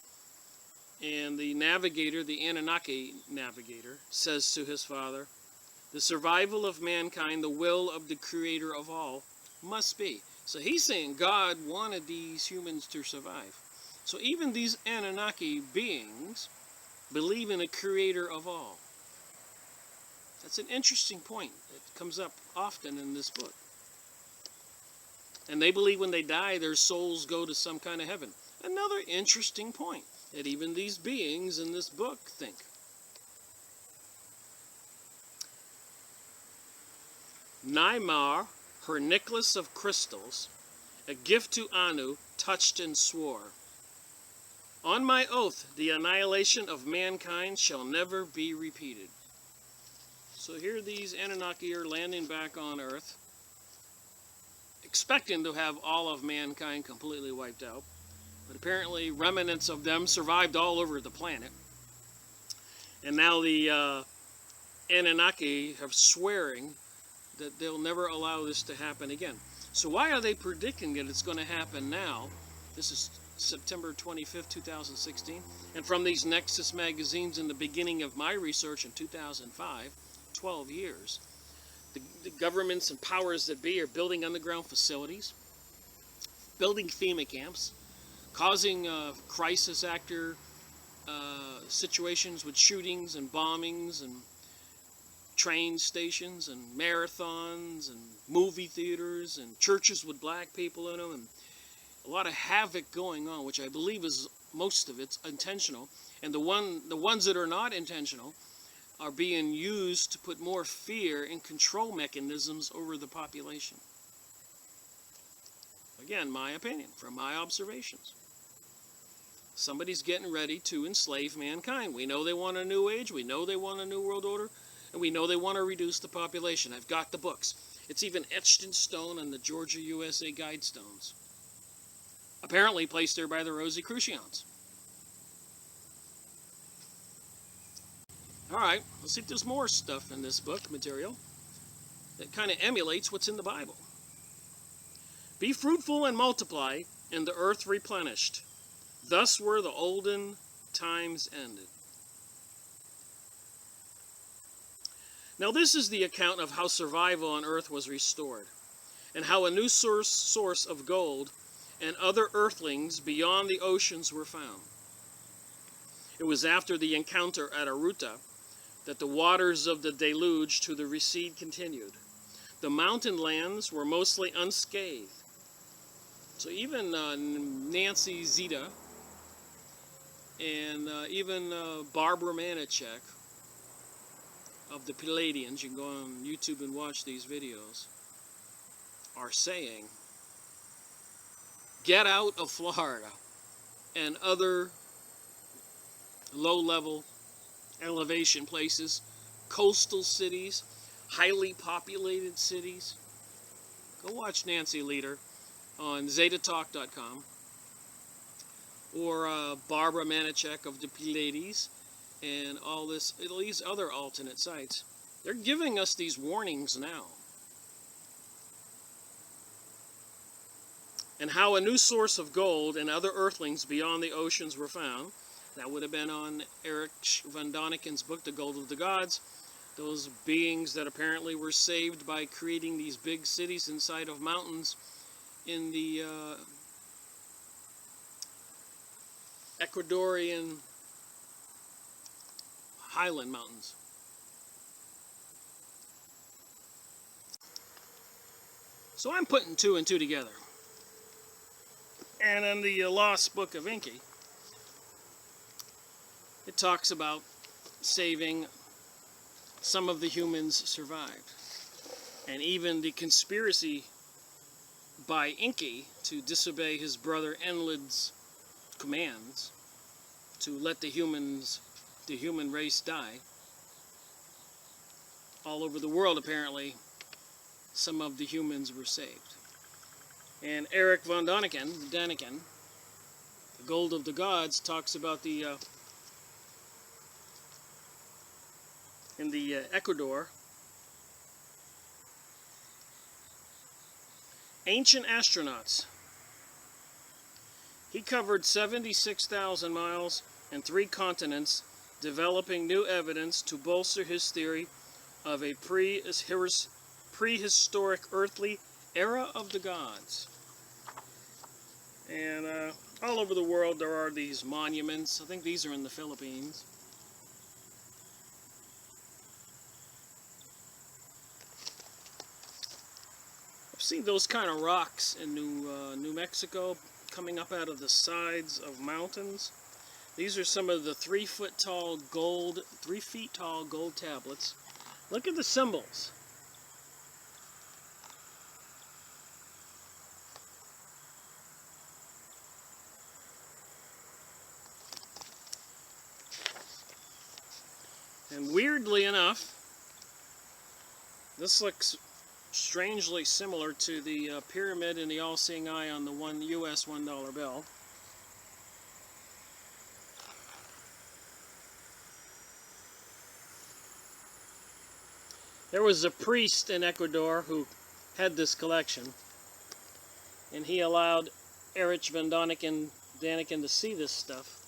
and the navigator, the Anunnaki navigator, says to his father, the survival of mankind, the will of the Creator of all, must be. So he's saying God wanted these humans to survive. So even these Anunnaki beings believe in a Creator of all. That's an interesting point that comes up often in this book. And they believe when they die, their souls go to some kind of heaven. Another interesting point that even these beings in this book think. Naimar, her necklace of crystals, a gift to Anu, touched and swore, "On my oath, the annihilation of mankind shall never be repeated." So here these Anunnaki are landing back on Earth, expecting to have all of mankind completely wiped out. But apparently remnants of them survived all over the planet. And now the Anunnaki are swearing that they'll never allow this to happen again. So why are they predicting that it's going to happen now? This is September 25th, 2016. And from these Nexus magazines in the beginning of my research in 2005, 12 years, the governments and powers that be are building underground facilities, building FEMA camps, causing crisis actor situations with shootings and bombings and train stations and marathons and movie theaters and churches with black people in them, and a lot of havoc going on, which I believe is most of it's intentional. And the ones that are not intentional are being used to put more fear and control mechanisms over the population. Again, my opinion, from my observations. Somebody's getting ready to enslave mankind. We know they want a new age, we know they want a new world order, and we know they want to reduce the population. I've got the books. It's even etched in stone on the Georgia USA Guidestones. Apparently placed there by the Rosicrucians. Alright, let's see if there's more stuff in this book material that kind of emulates what's in the Bible. "Be fruitful and multiply, and the earth replenished. Thus were the olden times ended." Now this is the account of how survival on earth was restored, and how a new source of gold and other earthlings beyond the oceans were found. It was after the encounter at Aruta that the waters of the deluge to the recede continued. The mountain lands were mostly unscathed. So even Nancy Zeta and even Barbara Manichek of the Palladians, you can go on YouTube and watch these videos, are saying, get out of Florida and other low-level elevation places, coastal cities, highly populated cities. Go watch Nancy Leader on zetatalk.com, or Barbara Manichek of the Pleiades, and all these other alternate sites. They're giving us these warnings now. And how a new source of gold and other earthlings beyond the oceans were found. That would have been on Erich von Däniken's book, The Gold of the Gods. Those beings that apparently were saved by creating these big cities inside of mountains in the Ecuadorian highland mountains. So I'm putting two and two together. And in the Lost Book of Enki, it talks about saving some of the humans survived. And even the conspiracy by Enki to disobey his brother Enlil's commands to let the human race die. All over the world, apparently, some of the humans were saved. And Erich von Däniken, The Gold of the Gods, talks about in the Ecuador, ancient astronauts. He covered 76,000 miles and 3 continents, developing new evidence to bolster his theory of a prehistoric earthly era of the gods. And all over the world there are these monuments. I think these are in the Philippines. See those kind of rocks in New Mexico coming up out of the sides of mountains? These are some of the 3 feet tall gold tablets. Look at the symbols. And weirdly enough, this looks strangely similar to the pyramid and the all-seeing eye on the US $1 bill. There was a priest in Ecuador who had this collection, and he allowed Erich von Daniken to see this stuff.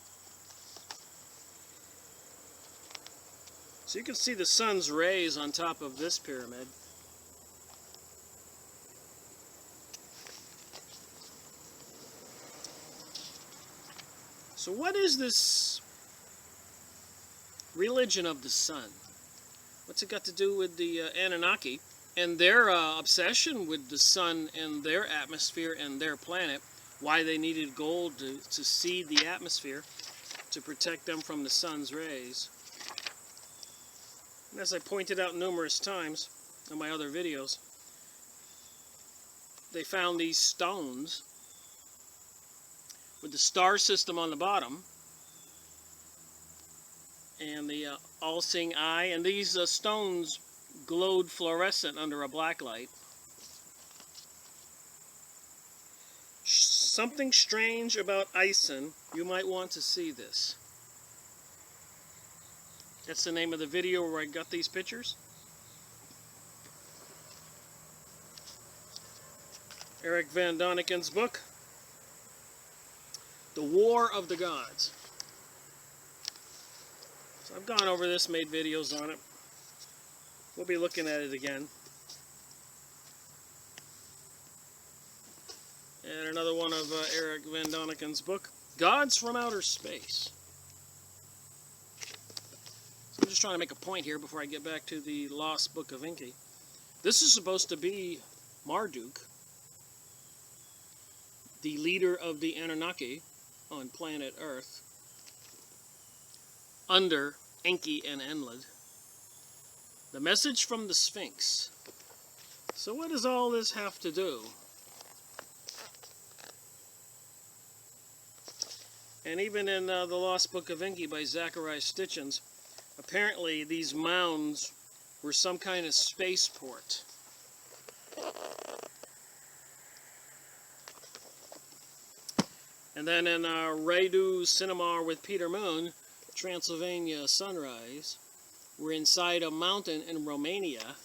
So you can see the sun's rays on top of this pyramid. So what is this religion of the sun? What's it got to do with the Anunnaki and their obsession with the sun and their atmosphere and their planet? Why they needed gold to seed the atmosphere to protect them from the sun's rays. And as I pointed out numerous times in my other videos, they found these stones with the star system on the bottom and the all-seeing eye, and these stones glowed fluorescent under a black light. Something strange about Ison. You might want to see this. That's the name of the video where I got these pictures. Erich von Daniken's book, The War of the Gods. So I've gone over this, made videos on it. We'll be looking at it again. And another one of Erich von Daniken's book, Gods from Outer Space. So I'm just trying to make a point here before I get back to the Lost Book of Enki. This is supposed to be Marduk, the leader of the Anunnaki on planet Earth, under Enki and Enlil. The message from the Sphinx. So what does all this have to do? And even in the Lost Book of Enki by Zachariah Stitchens, apparently these mounds were some kind of spaceport. And then in Radu Cinema with Peter Moon, Transylvania Sunrise, we're inside a mountain in Romania.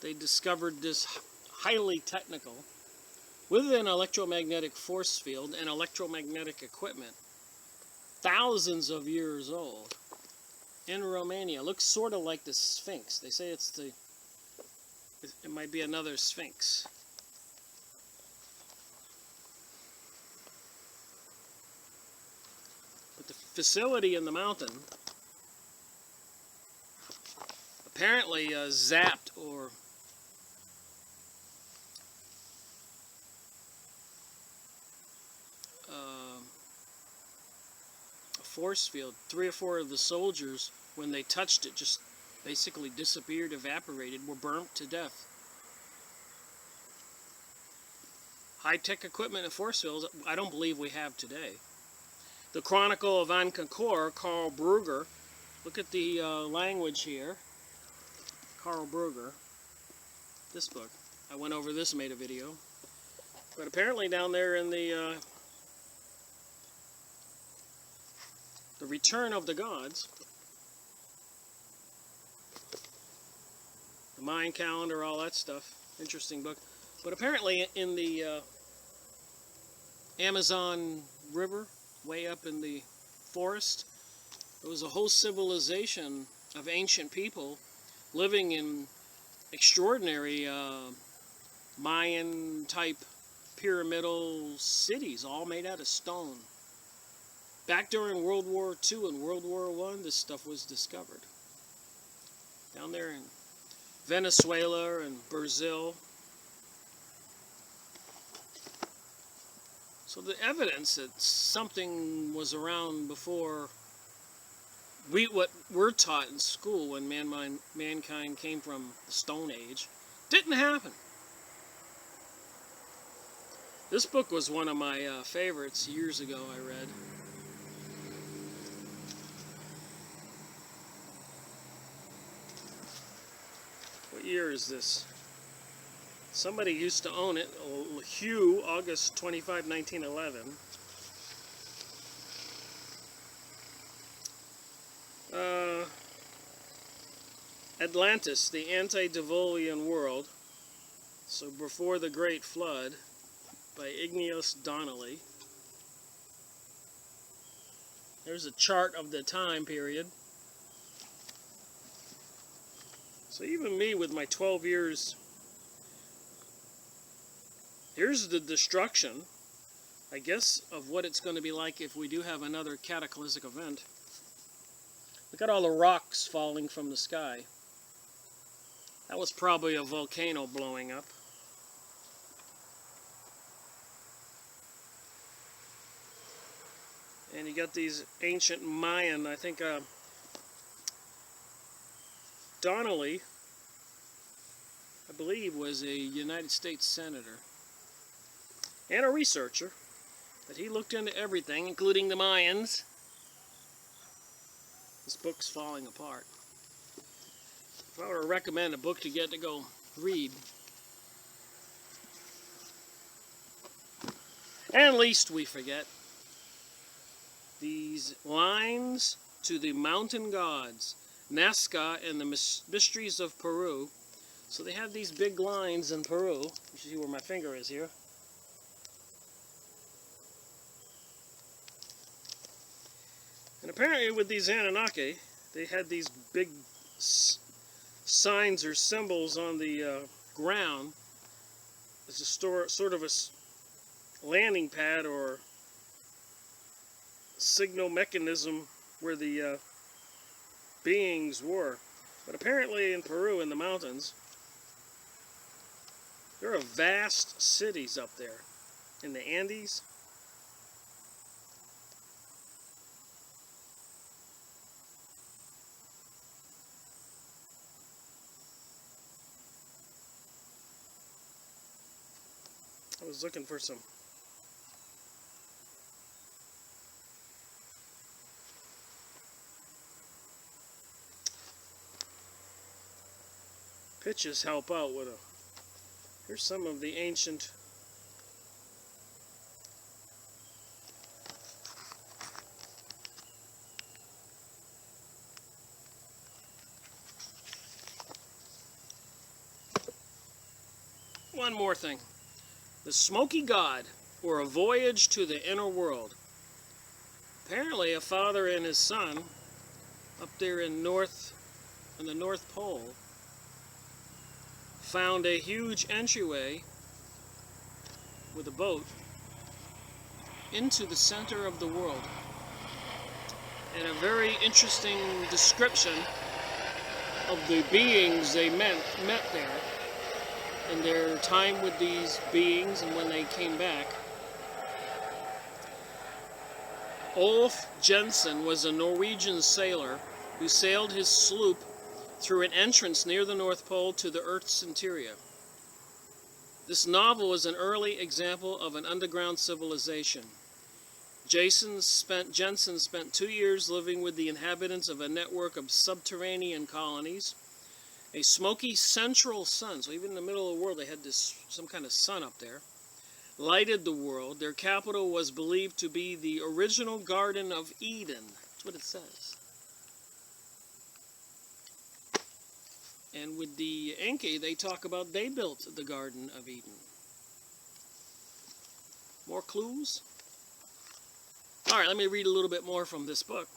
They discovered this highly technical, with an electromagnetic force field and electromagnetic equipment, thousands of years old, in Romania. Looks sort of like the Sphinx. They say it might be another Sphinx. But the facility in the mountain apparently zapped or force field. 3 or 4 of the soldiers, when they touched it, just basically disappeared, evaporated, were burnt to death. High-tech equipment and force fields I don't believe we have today. The Chronicle of Ankh-Khor, Carl Brugger. Look at the language here. Carl Brugger. This book. I went over this, made a video. But apparently down there in the Return of the Gods, the Mayan calendar, all that stuff. Interesting book. But apparently in the Amazon River, way up in the forest, there was a whole civilization of ancient people living in extraordinary Mayan-type pyramidal cities, all made out of stone. Back during World War II and World War I, this stuff was discovered. Down there in Venezuela and Brazil. So the evidence that something was around before what we're taught in school when mankind came from the Stone Age didn't happen. This book was one of my favorites years ago I read. What year is this? Somebody used to own it. Hugh, August 25, 1911. Atlantis, the Antediluvian World. So before the Great Flood, by Ignatius Donnelly. There's a chart of the time period. So even me with my 12 years, here's the destruction, I guess, of what it's going to be like if we do have another cataclysmic event. Look at all the rocks falling from the sky. That was probably a volcano blowing up. And you got these ancient Mayan, I think Donnelly, I believe, was a United States senator and a researcher, but he looked into everything, including the Mayans. This book's falling apart. If I were to recommend a book to get to go read, and least we forget, these lines to the mountain gods, Nazca and the mysteries of Peru. So they have these big lines in Peru. You see where my finger is here. And apparently with these Anunnaki, they had these big signs or symbols on the ground as a sort of a landing pad or signal mechanism where the beings were. But apparently in Peru, in the mountains, there are vast cities up there in the Andes. I was looking for some pictures help out with a. Here's some of the ancient one more thing. The Smoky God, or a voyage to the inner world. Apparently a father and his son up there in the North Pole found a huge entryway with a boat into the center of the world. And a very interesting description of the beings they met there and their time with these beings and when they came back. Olaf Jensen was a Norwegian sailor who sailed his sloop through an entrance near the North Pole to the Earth's interior. This novel is an early example of an underground civilization. Jensen spent 2 years living with the inhabitants of a network of subterranean colonies. A smoky central sun, so even in the middle of the world they had some kind of sun up there, lighted the world. Their capital was believed to be the original Garden of Eden. That's what it says. And with the Enki, they talk about they built the Garden of Eden. More clues? Alright, let me read a little bit more from this book.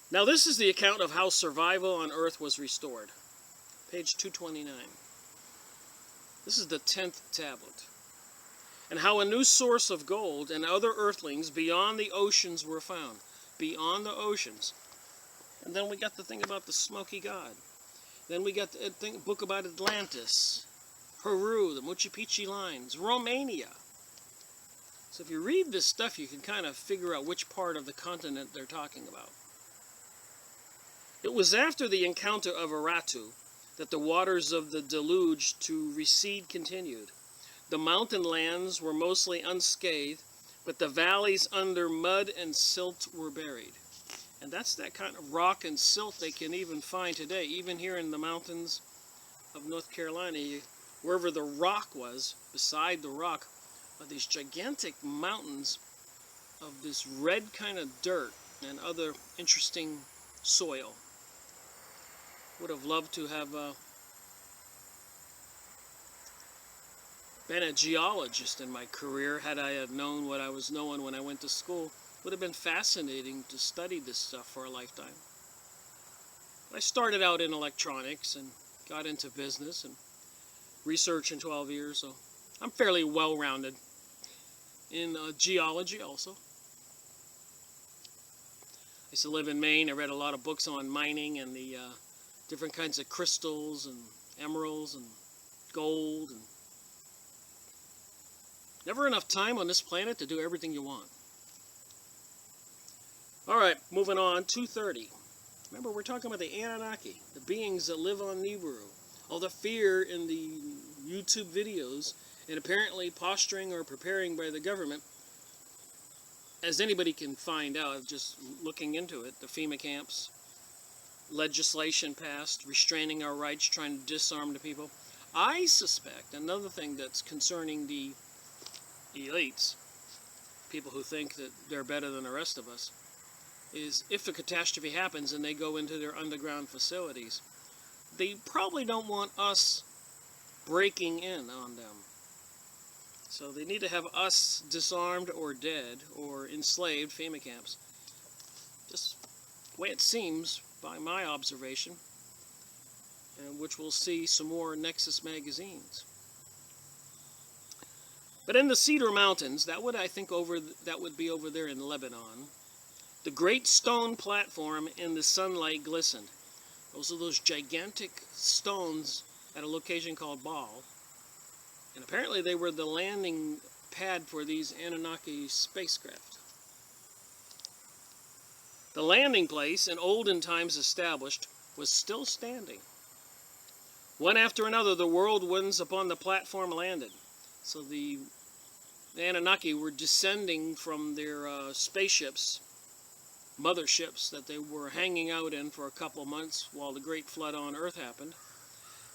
Now this is the account of how survival on Earth was restored. Page 229. This is the 10th tablet. And how a new source of gold and other earthlings beyond the oceans were found. Beyond the oceans. And then we got the thing about the Smoky God. Then we got a book about Atlantis, Peru, the Machu Picchu lines, Romania. So if you read this stuff, you can kind of figure out which part of the continent they're talking about. It was after the encounter of Aratu that the waters of the deluge to recede continued. The mountain lands were mostly unscathed, but the valleys under mud and silt were buried. And that's that kind of rock and silt they can even find today. Even here in the mountains of North Carolina, wherever the rock was, beside the rock, are these gigantic mountains of this red kind of dirt and other interesting soil. Would have loved to have been a geologist in my career had I had known what I was knowing when I went to school. Would have been fascinating to study this stuff for a lifetime. I started out in electronics and got into business and research in 12 years, so I'm fairly well-rounded in geology also. I used to live in Maine. I read a lot of books on mining and the different kinds of crystals and emeralds and gold. And never enough time on this planet to do everything you want. All right, moving on, 230. Remember, we're talking about the Anunnaki, the beings that live on Nibiru. All the fear in the YouTube videos, and apparently posturing or preparing by the government, as anybody can find out, just looking into it, the FEMA camps, legislation passed, restraining our rights, trying to disarm the people. I suspect another thing that's concerning the elites, people who think that they're better than the rest of us, is if a catastrophe happens and they go into their underground facilities, they probably don't want us breaking in on them. So they need to have us disarmed or dead or enslaved, FEMA camps. Just the way it seems by my observation, and which we'll see some more Nexus magazines. But in the Cedar Mountains, that would be over there in Lebanon. The great stone platform in the sunlight glistened. Those are those gigantic stones at a location called Baal. And apparently they were the landing pad for these Anunnaki spacecraft. The landing place, in olden times established, was still standing. One after another, the whirlwinds upon the platform landed. So the Anunnaki were descending from their spaceships, motherships that they were hanging out in for a couple months while the great flood on Earth happened.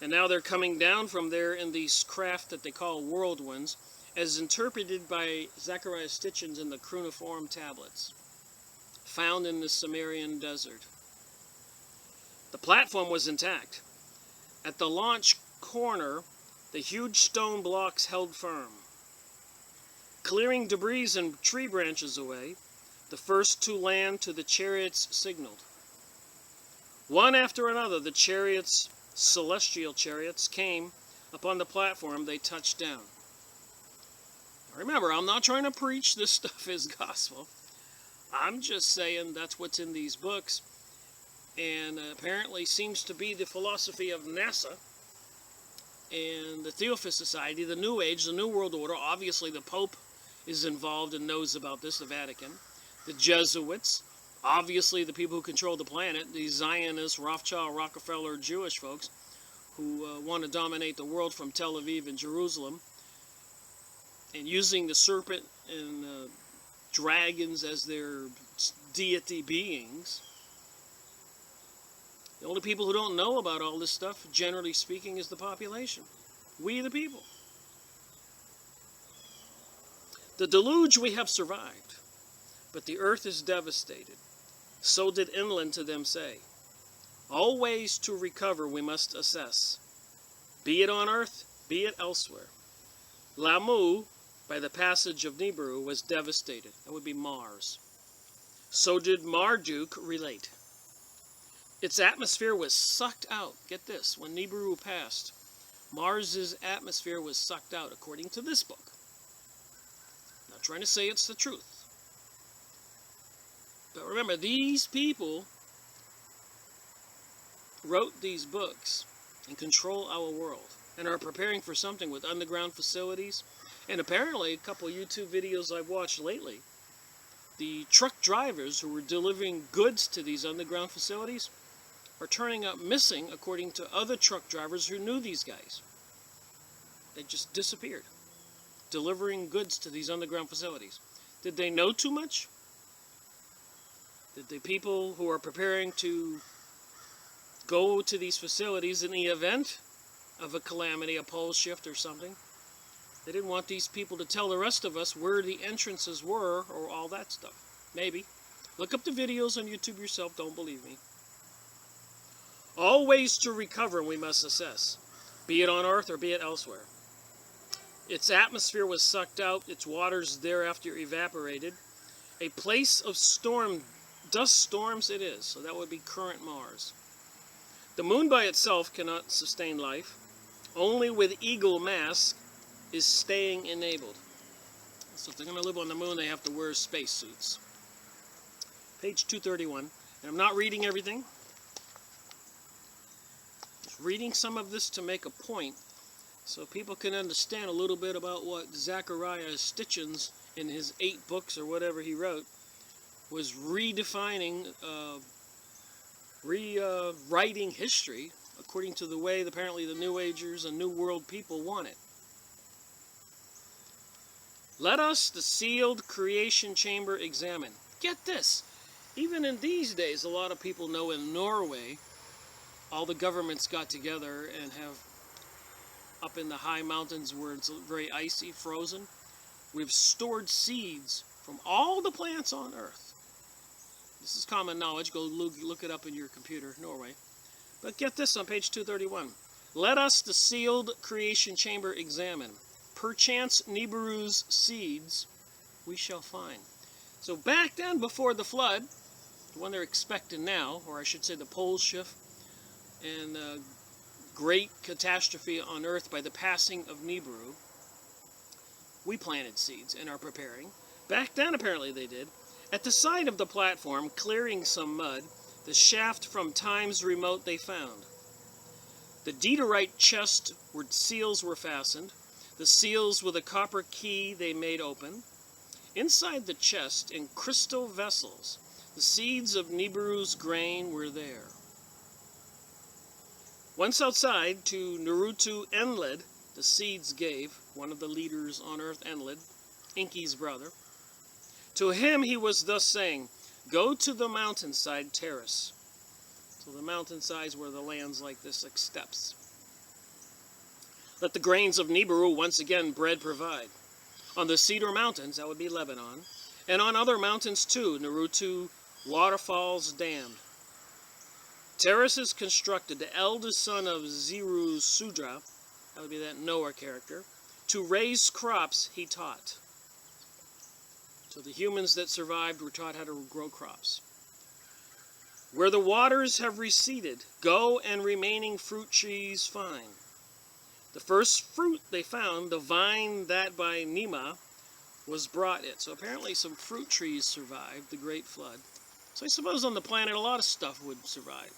And now they're coming down from there in these craft that they call whirlwinds, as interpreted by Zechariah Stitchins in the cuneiform tablets, found in the Sumerian desert. The platform was intact. At the launch corner, the huge stone blocks held firm. Clearing debris and tree branches away, the first to land to the chariots signaled. One after another, the chariots, celestial chariots, came upon the platform. They touched down. Remember, I'm not trying to preach this stuff is gospel. I'm just saying that's what's in these books, and apparently seems to be the philosophy of NASA and the Theosophist Society, the New Age, the New World Order. Obviously the Pope is involved and knows about this, the Vatican. The Jesuits, obviously the people who control the planet, the Zionists, Rothschild, Rockefeller, Jewish folks who want to dominate the world from Tel Aviv and Jerusalem, and using the serpent and dragons as their deity beings. The only people who don't know about all this stuff, generally speaking, is the population. We the people. The deluge we have survived, but the earth is devastated. So did inland to them say. All ways to recover we must assess, be it on earth, be it elsewhere. Lamu, by the passage of Nibiru, was devastated. That would be Mars. So did Marduk relate. Its atmosphere was sucked out. Get this, when Nibiru passed, Mars's atmosphere was sucked out, according to this book. I'm not trying to say it's the truth. But remember, these people wrote these books and control our world, and are preparing for something with underground facilities. And apparently, a couple of YouTube videos I've watched lately, the truck drivers who were delivering goods to these underground facilities are turning up missing, according to other truck drivers who knew these guys. They just disappeared, delivering goods to these underground facilities. Did they know too much? Did the people who are preparing to go to these facilities in the event of a calamity, a pole shift or something, they didn't want these people to tell the rest of us where the entrances were or all that stuff? Maybe. Look up the videos on YouTube yourself, don't believe me. All ways to recover we must assess, be it on Earth or be it elsewhere. Its atmosphere was sucked out, its waters thereafter evaporated. A place of dust storms it is, so that would be current Mars. The moon by itself cannot sustain life. Only with eagle mask is staying enabled. So if they're going to live on the moon, they have to wear spacesuits. Page 231. And I'm not reading everything. Just reading some of this to make a point, so people can understand a little bit about what Zachariah Stitchins, in his 8 books or whatever he wrote, was redefining, rewriting history according to the way apparently the New Agers and New World people want it. Let us the sealed creation chamber examine. Get this! Even in these days, a lot of people know in Norway, all the governments got together and have, up in the high mountains where it's very icy, frozen, we've stored seeds from all the plants on Earth. This is common knowledge. Go look it up in your computer, Norway. But get this on page 231. Let us the sealed creation chamber examine. Perchance Nibiru's seeds we shall find. So back then, before the flood, the one they're expecting now, or I should say the pole shift, and great catastrophe on Earth by the passing of Nibiru, we planted seeds and are preparing. Back then, apparently they did. At the side of the platform, clearing some mud, the shaft from times remote they found. The Dieterite chest where seals were fastened, the seals with a copper key they made open. Inside the chest, in crystal vessels, the seeds of Nibiru's grain were there. Once outside, to Naruto Enlid, the seeds gave, one of the leaders on Earth, Enlid, Enki's brother. To him he was thus saying, go to the mountainside terrace. So the mountainsides were the lands like this, like steppes. Let the grains of Nibiru once again bread provide. On the Cedar Mountains, that would be Lebanon, and on other mountains too, Naruto waterfalls dammed. Terraces constructed, the eldest son of Ziru Sudra, that would be that Noah character, to raise crops he taught. So the humans that survived were taught how to grow crops. Where the waters have receded, go and remaining fruit trees find. The first fruit they found, the vine that by Nema was brought it. So apparently some fruit trees survived the great flood. So I suppose on the planet a lot of stuff would survive.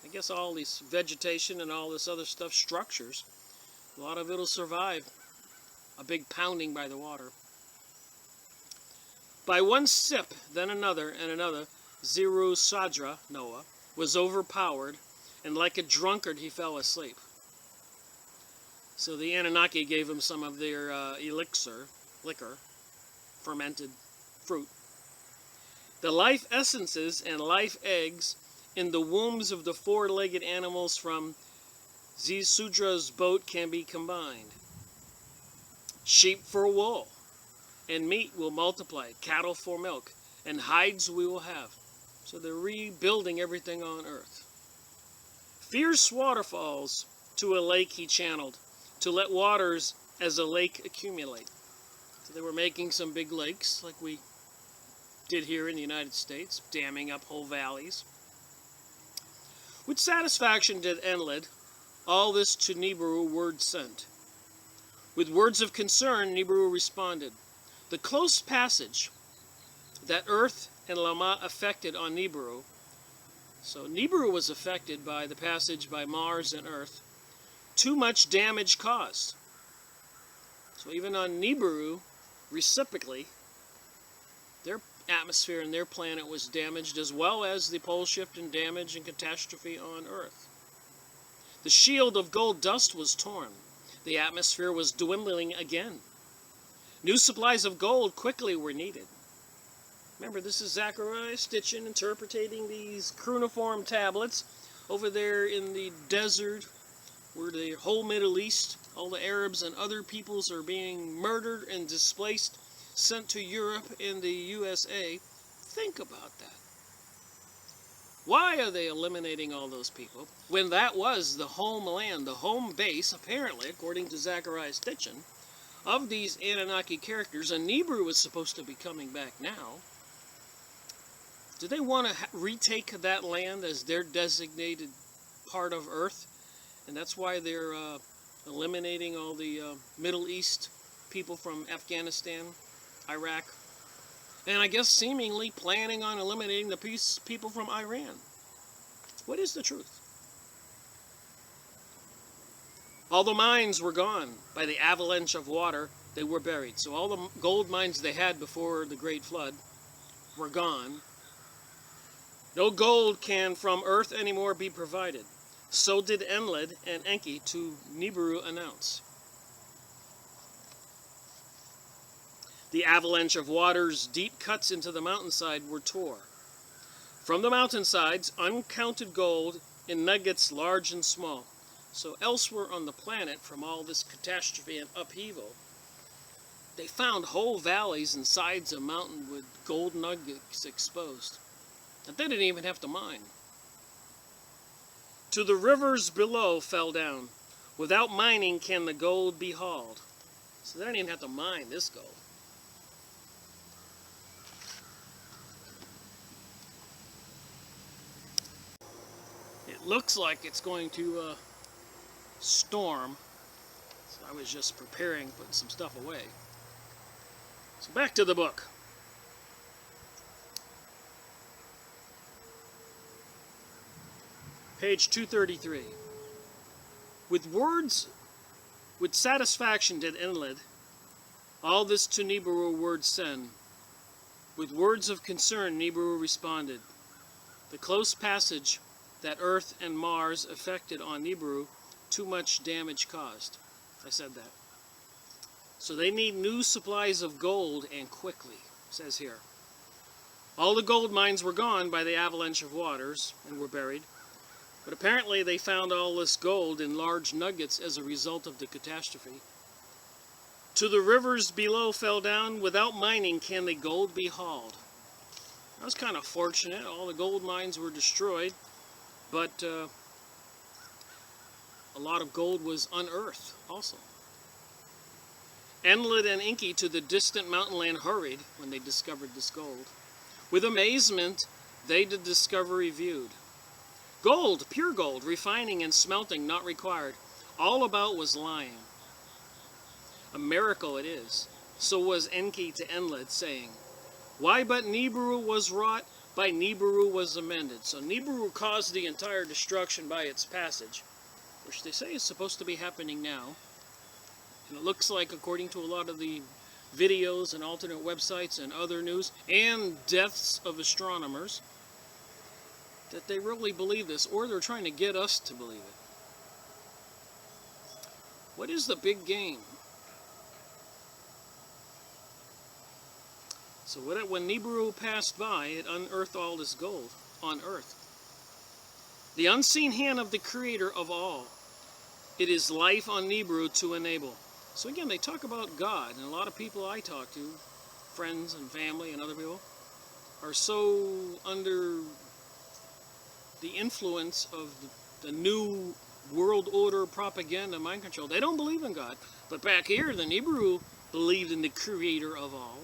I guess all this vegetation and all this other stuff, structures, a lot of it will survive a big pounding by the water. By one sip, then another and another, Ziru Sadra, Noah, was overpowered, and like a drunkard he fell asleep. So the Anunnaki gave him some of their liquor, fermented fruit. The life essences and life eggs in the wombs of the four-legged animals from Zisudra's boat can be combined. Sheep for wool, and meat will multiply, cattle for milk, and hides we will have. So they're rebuilding everything on Earth. Fierce waterfalls to a lake he channeled, to let waters as a lake accumulate. So they were making some big lakes, like we did here in the United States, damming up whole valleys. With satisfaction did Enlid all this to Nibiru word sent. With words of concern, Nibiru responded, the close passage that Earth and Lama effected on Nibiru So Nibiru was affected by the passage by Mars and Earth. Too much damage caused. So even on Nibiru, reciprocally, their atmosphere and their planet was damaged, as well as the pole shift and damage and catastrophe on Earth. The shield of gold dust was torn. The atmosphere was dwindling again. New supplies of gold quickly were needed. Remember, this is Zechariah Stitchin interpreting these cuneiform tablets over there in the desert where the whole Middle East, all the Arabs and other peoples are being murdered and displaced, sent to Europe and the USA. Think about that. Why are they eliminating all those people when that was the homeland, the home base, apparently, according to Zechariah Stitchin, of these Anunnaki characters, and Nibiru was supposed to be coming back now? Do they want to retake that land as their designated part of Earth? And that's why they're eliminating all the Middle East people from Afghanistan, Iraq, and I guess seemingly planning on eliminating the people from Iran. What is the truth? All the mines were gone by the avalanche of water. They were buried. So all the gold mines they had before the Great Flood were gone. No gold can from Earth anymore be provided. So did Enlil and Enki to Nibiru announce. The avalanche of water's deep cuts into the mountainside were tore. From the mountainsides, uncounted gold in nuggets large and small. So elsewhere on the planet, from all this catastrophe and upheaval, they found whole valleys and sides of mountain with gold nuggets exposed that they didn't even have to mine. To the rivers below fell down. Without mining can the gold be hauled. So they don't even have to mine this gold. It looks like it's going to storm. So I was just preparing, putting some stuff away. So back to the book. Page 233. With satisfaction did Enlil all this to Nibiru word send. With words of concern Nibiru responded. The close passage that Earth and Mars affected on Nibiru, too much damage caused. I said that. So they need new supplies of gold, and quickly, says here. All the gold mines were gone by the avalanche of waters and were buried. But apparently they found all this gold in large nuggets as a result of the catastrophe. To the rivers below fell down. Without mining can the gold be hauled. That was kind of fortunate. All the gold mines were destroyed, but a lot of gold was unearthed also. Enlil and Enki to the distant mountain land hurried when they discovered this gold. With amazement they the discovery viewed. Gold, pure gold, refining and smelting not required. All about was lying. A miracle it is. So was Enki to Enlil, saying, why but Nibiru was wrought, by Nibiru was amended. So Nibiru caused the entire destruction by its passage, which they say is supposed to be happening now. And it looks like, according to a lot of the videos and alternate websites and other news, and deaths of astronomers, that they really believe this, or they're trying to get us to believe it. What is the big game? So when Nibiru passed by, it unearthed all this gold on Earth. The unseen hand of the Creator of all. It is life on Nibiru to enable. So again, they talk about God, and a lot of people I talk to, friends and family and other people, are so under the influence of the new world order propaganda, mind control. They don't believe in God. But back here, the Nibiru believed in the Creator of all.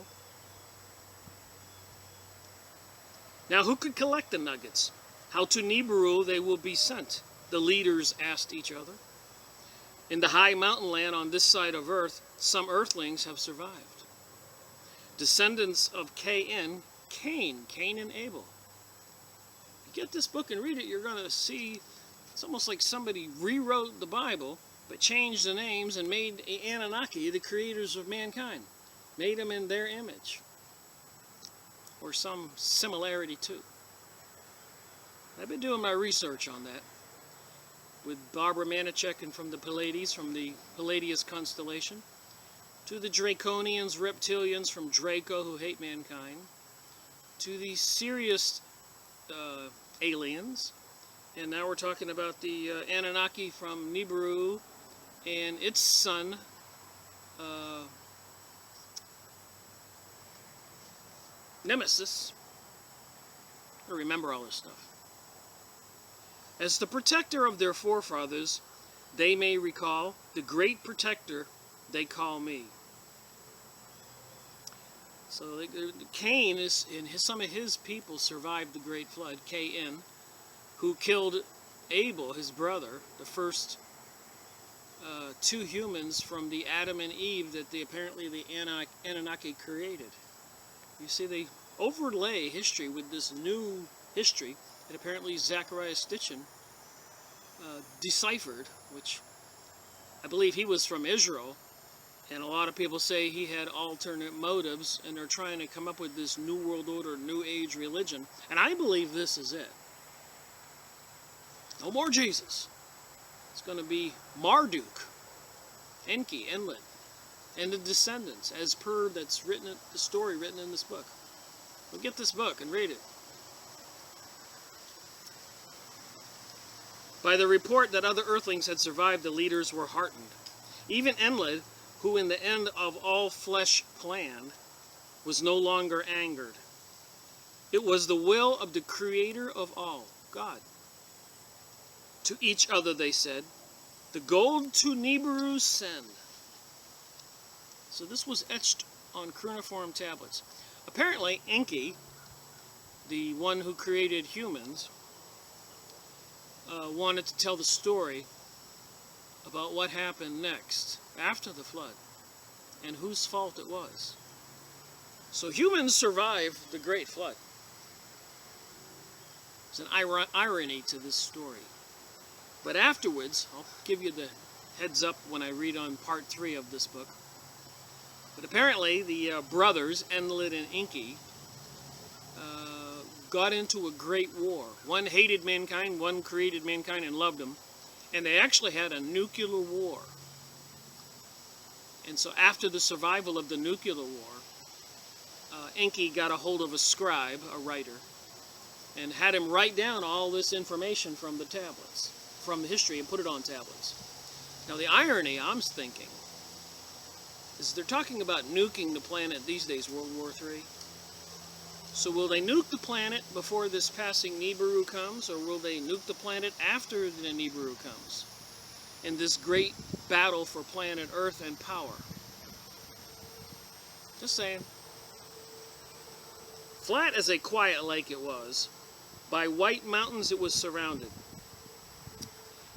Now, who could collect the nuggets? How to Nibiru they will be sent? The leaders asked each other. In the high mountain land on this side of Earth, some earthlings have survived. Descendants of Cain and Abel. get this book and read it, you're going to see it's almost like somebody rewrote the Bible, but changed the names and made Anunnaki the creators of mankind. Made them in their image. Or some similarity too. I've been doing my research on that with Barbara Manichek and from the Pleiades, from the Palladius constellation, to the Draconians, reptilians from Draco who hate mankind, to the Sirius aliens, and now we're talking about the Anunnaki from Nibiru and its son, Nemesis. I remember all this stuff. As the protector of their forefathers, they may recall, the great protector they call me. So Cain and some of his people survived the great flood, K-N, who killed Abel, his brother, the first two humans from the Adam and Eve that apparently the Anunnaki created. You see, they overlay history with this new history that apparently Zachariah Stitchin deciphered, which I believe he was from Israel, and a lot of people say he had alternate motives, and they're trying to come up with this New World Order, New Age religion, and I believe this is it. No more Jesus. It's going to be Marduk, Enki, Enlil, and the descendants, as per that's written, the story written in this book. Well, get this book and read it. By the report that other earthlings had survived, the leaders were heartened. Even Enlil, who in the end of all flesh planned, was no longer angered. It was the will of the Creator of all, God. To each other they said, the gold to Nibiru send. So this was etched on cuneiform tablets. Apparently, Enki, the one who created humans, wanted to tell the story about what happened next, after the flood, and whose fault it was. So humans survived the great flood. There's an irony to this story. But afterwards, I'll give you the heads up when I read on part 3 of this book. But apparently the brothers, Enlil and Enki, got into a great war. One hated mankind, one created mankind and loved them. And they actually had a nuclear war. And so after the survival of the nuclear war, Enki got a hold of a scribe, a writer, and had him write down all this information from the tablets, from the history, and put it on tablets. Now the irony, I'm thinking, is they're talking about nuking the planet these days, World War III. So will they nuke the planet before this passing Nibiru comes, or will they nuke the planet after the Nibiru comes? In this great battle for planet Earth and power. Just saying. Flat as a quiet lake it was. By white mountains it was surrounded.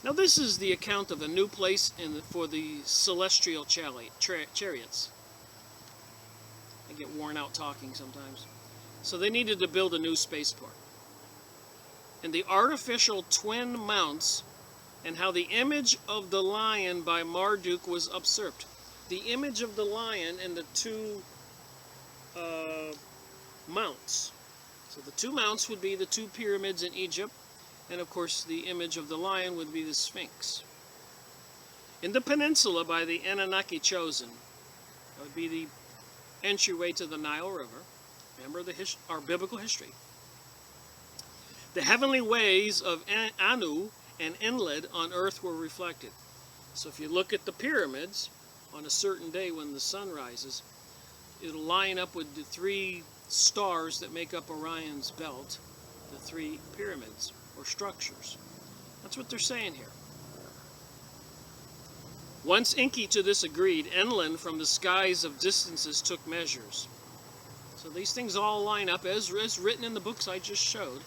Now this is the account of a new place for the celestial chariots. I get worn out talking sometimes. So they needed to build a new spaceport. And the artificial twin mounts, and how the image of the lion by Marduk was usurped. The image of the lion and the two mounts. So the two mounts would be the two pyramids in Egypt, and of course the image of the lion would be the Sphinx. In the peninsula by the Anunnaki chosen, that would be the entryway to the Nile River. Remember our biblical history. The heavenly ways of Anu and Enlil on earth were reflected. So if you look at the pyramids, on a certain day when the sun rises, it'll line up with the 3 stars that make up Orion's belt, the 3 pyramids, or structures. That's what they're saying here. Once Enki to this agreed, Enlil from the skies of distances took measures. So these things all line up as written in the books I just showed.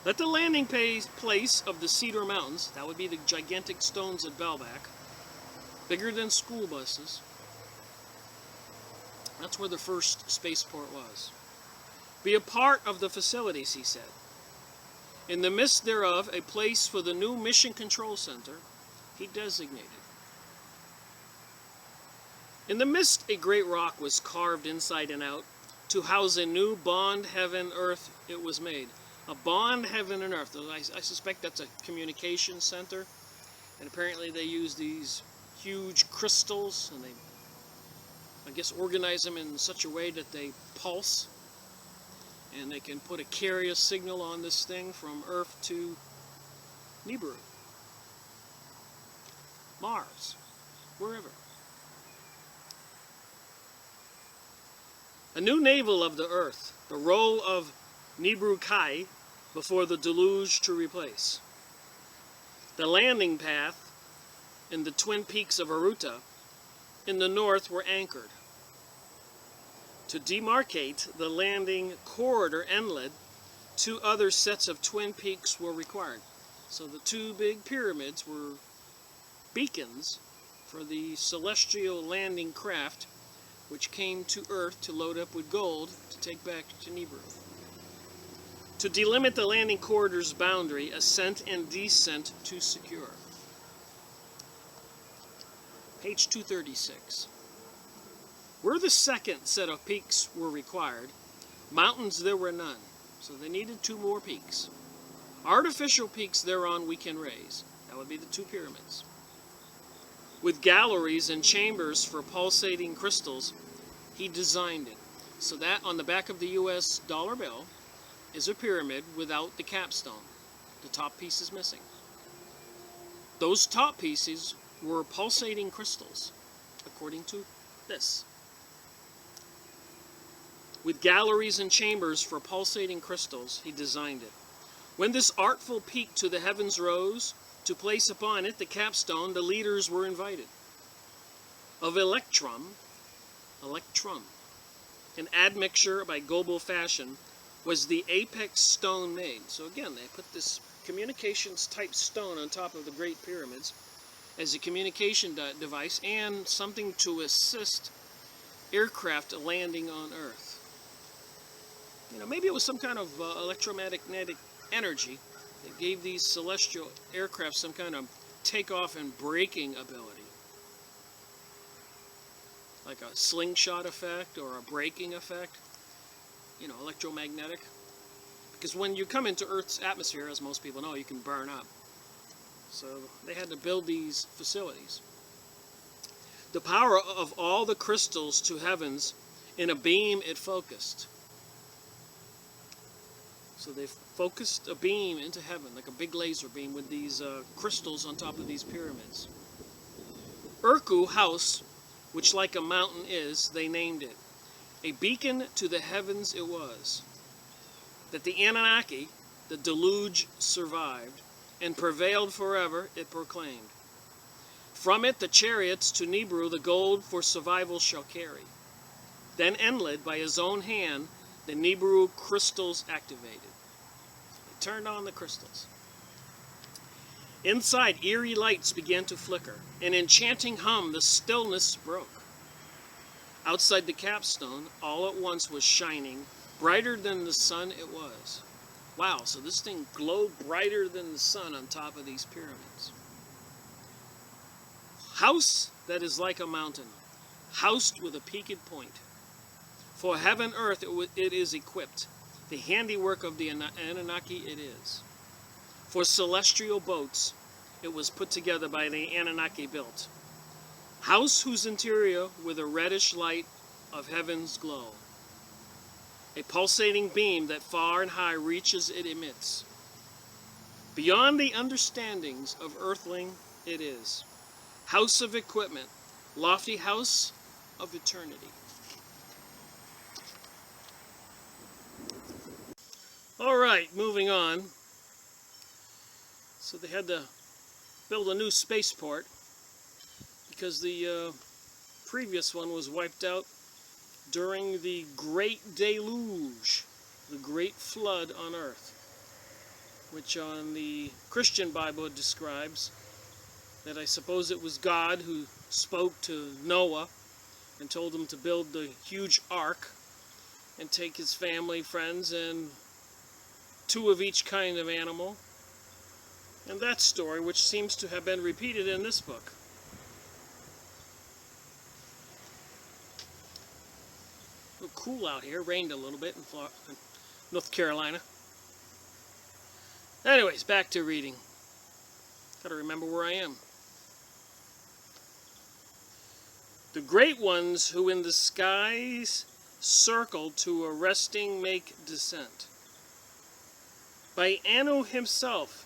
Let the landing place of the Cedar Mountains, that would be the gigantic stones at Baalbek, bigger than school buses. That's where the first spaceport was. Be a part of the facilities, he said. In the midst thereof, a place for the new mission control center he designated. In the midst, a great rock was carved inside and out to house a new bond heaven earth it was made. A bond heaven and earth. I suspect that's a communication center. And apparently they use these huge crystals and they, I guess, organize them in such a way that they pulse. And they can put a carrier signal on this thing from Earth to Nibiru, Mars, wherever. A new navel of the Earth, the role of Nibiru Kai before the deluge to replace. The landing path in the twin peaks of Aruta in the north were anchored. To demarcate the landing corridor inlet, 2 other sets of twin peaks were required. So the 2 big pyramids were beacons for the celestial landing craft which came to Earth to load up with gold to take back to Nibiru. To delimit the landing corridor's boundary, ascent and descent to secure. Page 236. Where the second set of peaks were required, mountains there were none, so they needed 2 more peaks. Artificial peaks thereon we can raise. That would be the 2 pyramids. With galleries and chambers for pulsating crystals, he designed it. So that on the back of the US dollar bill is a pyramid without the capstone. The top piece is missing. Those top pieces were pulsating crystals, according to this. With galleries and chambers for pulsating crystals, he designed it. When this artful peak to the heavens rose, to place upon it the capstone, the leaders were invited. Of electrum, an admixture by global fashion, was the apex stone made. So again, they put this communications type stone on top of the Great Pyramids as a communication device and something to assist aircraft landing on Earth. You know, maybe it was some kind of electromagnetic energy that gave these celestial aircraft some kind of takeoff and braking ability. Like a slingshot effect or a braking effect. You know, electromagnetic. Because when you come into Earth's atmosphere, as most people know, you can burn up. So they had to build these facilities. The power of all the crystals to heavens in a beam it focused. So they focused a beam into heaven, like a big laser beam with these crystals on top of these pyramids. Urku house, which like a mountain is, they named it. A beacon to the heavens it was. That the Anunnaki, the deluge, survived, and prevailed forever, it proclaimed. From it the chariots to Nibiru the gold for survival shall carry. Then Enlil, by his own hand, the Nibiru crystals activated. They turned on the crystals. Inside, eerie lights began to flicker. An enchanting hum, the stillness broke. Outside the capstone, all at once was shining, brighter than the sun it was. Wow, so this thing glowed brighter than the sun on top of these pyramids. House that is like a mountain, housed with a peaked point. For heaven earth it is equipped, the handiwork of the Anunnaki it is. For celestial boats it was put together by the Anunnaki built. House whose interior with a reddish light of heaven's glow. A pulsating beam that far and high reaches it emits. Beyond the understandings of earthling it is. House of equipment, lofty house of eternity. All right, moving on. So they had to build a new spaceport because the previous one was wiped out during the Great Deluge, the Great Flood on Earth, which on the Christian Bible it describes that I suppose it was God who spoke to Noah and told him to build the huge ark and take his family, friends, and 2 of each kind of animal, and that story, which seems to have been repeated in this book. A little cool out here. Rained a little bit in North Carolina. Anyways, back to reading. Gotta remember where I am. The great ones who in the skies circle to arresting make descent. By Anu himself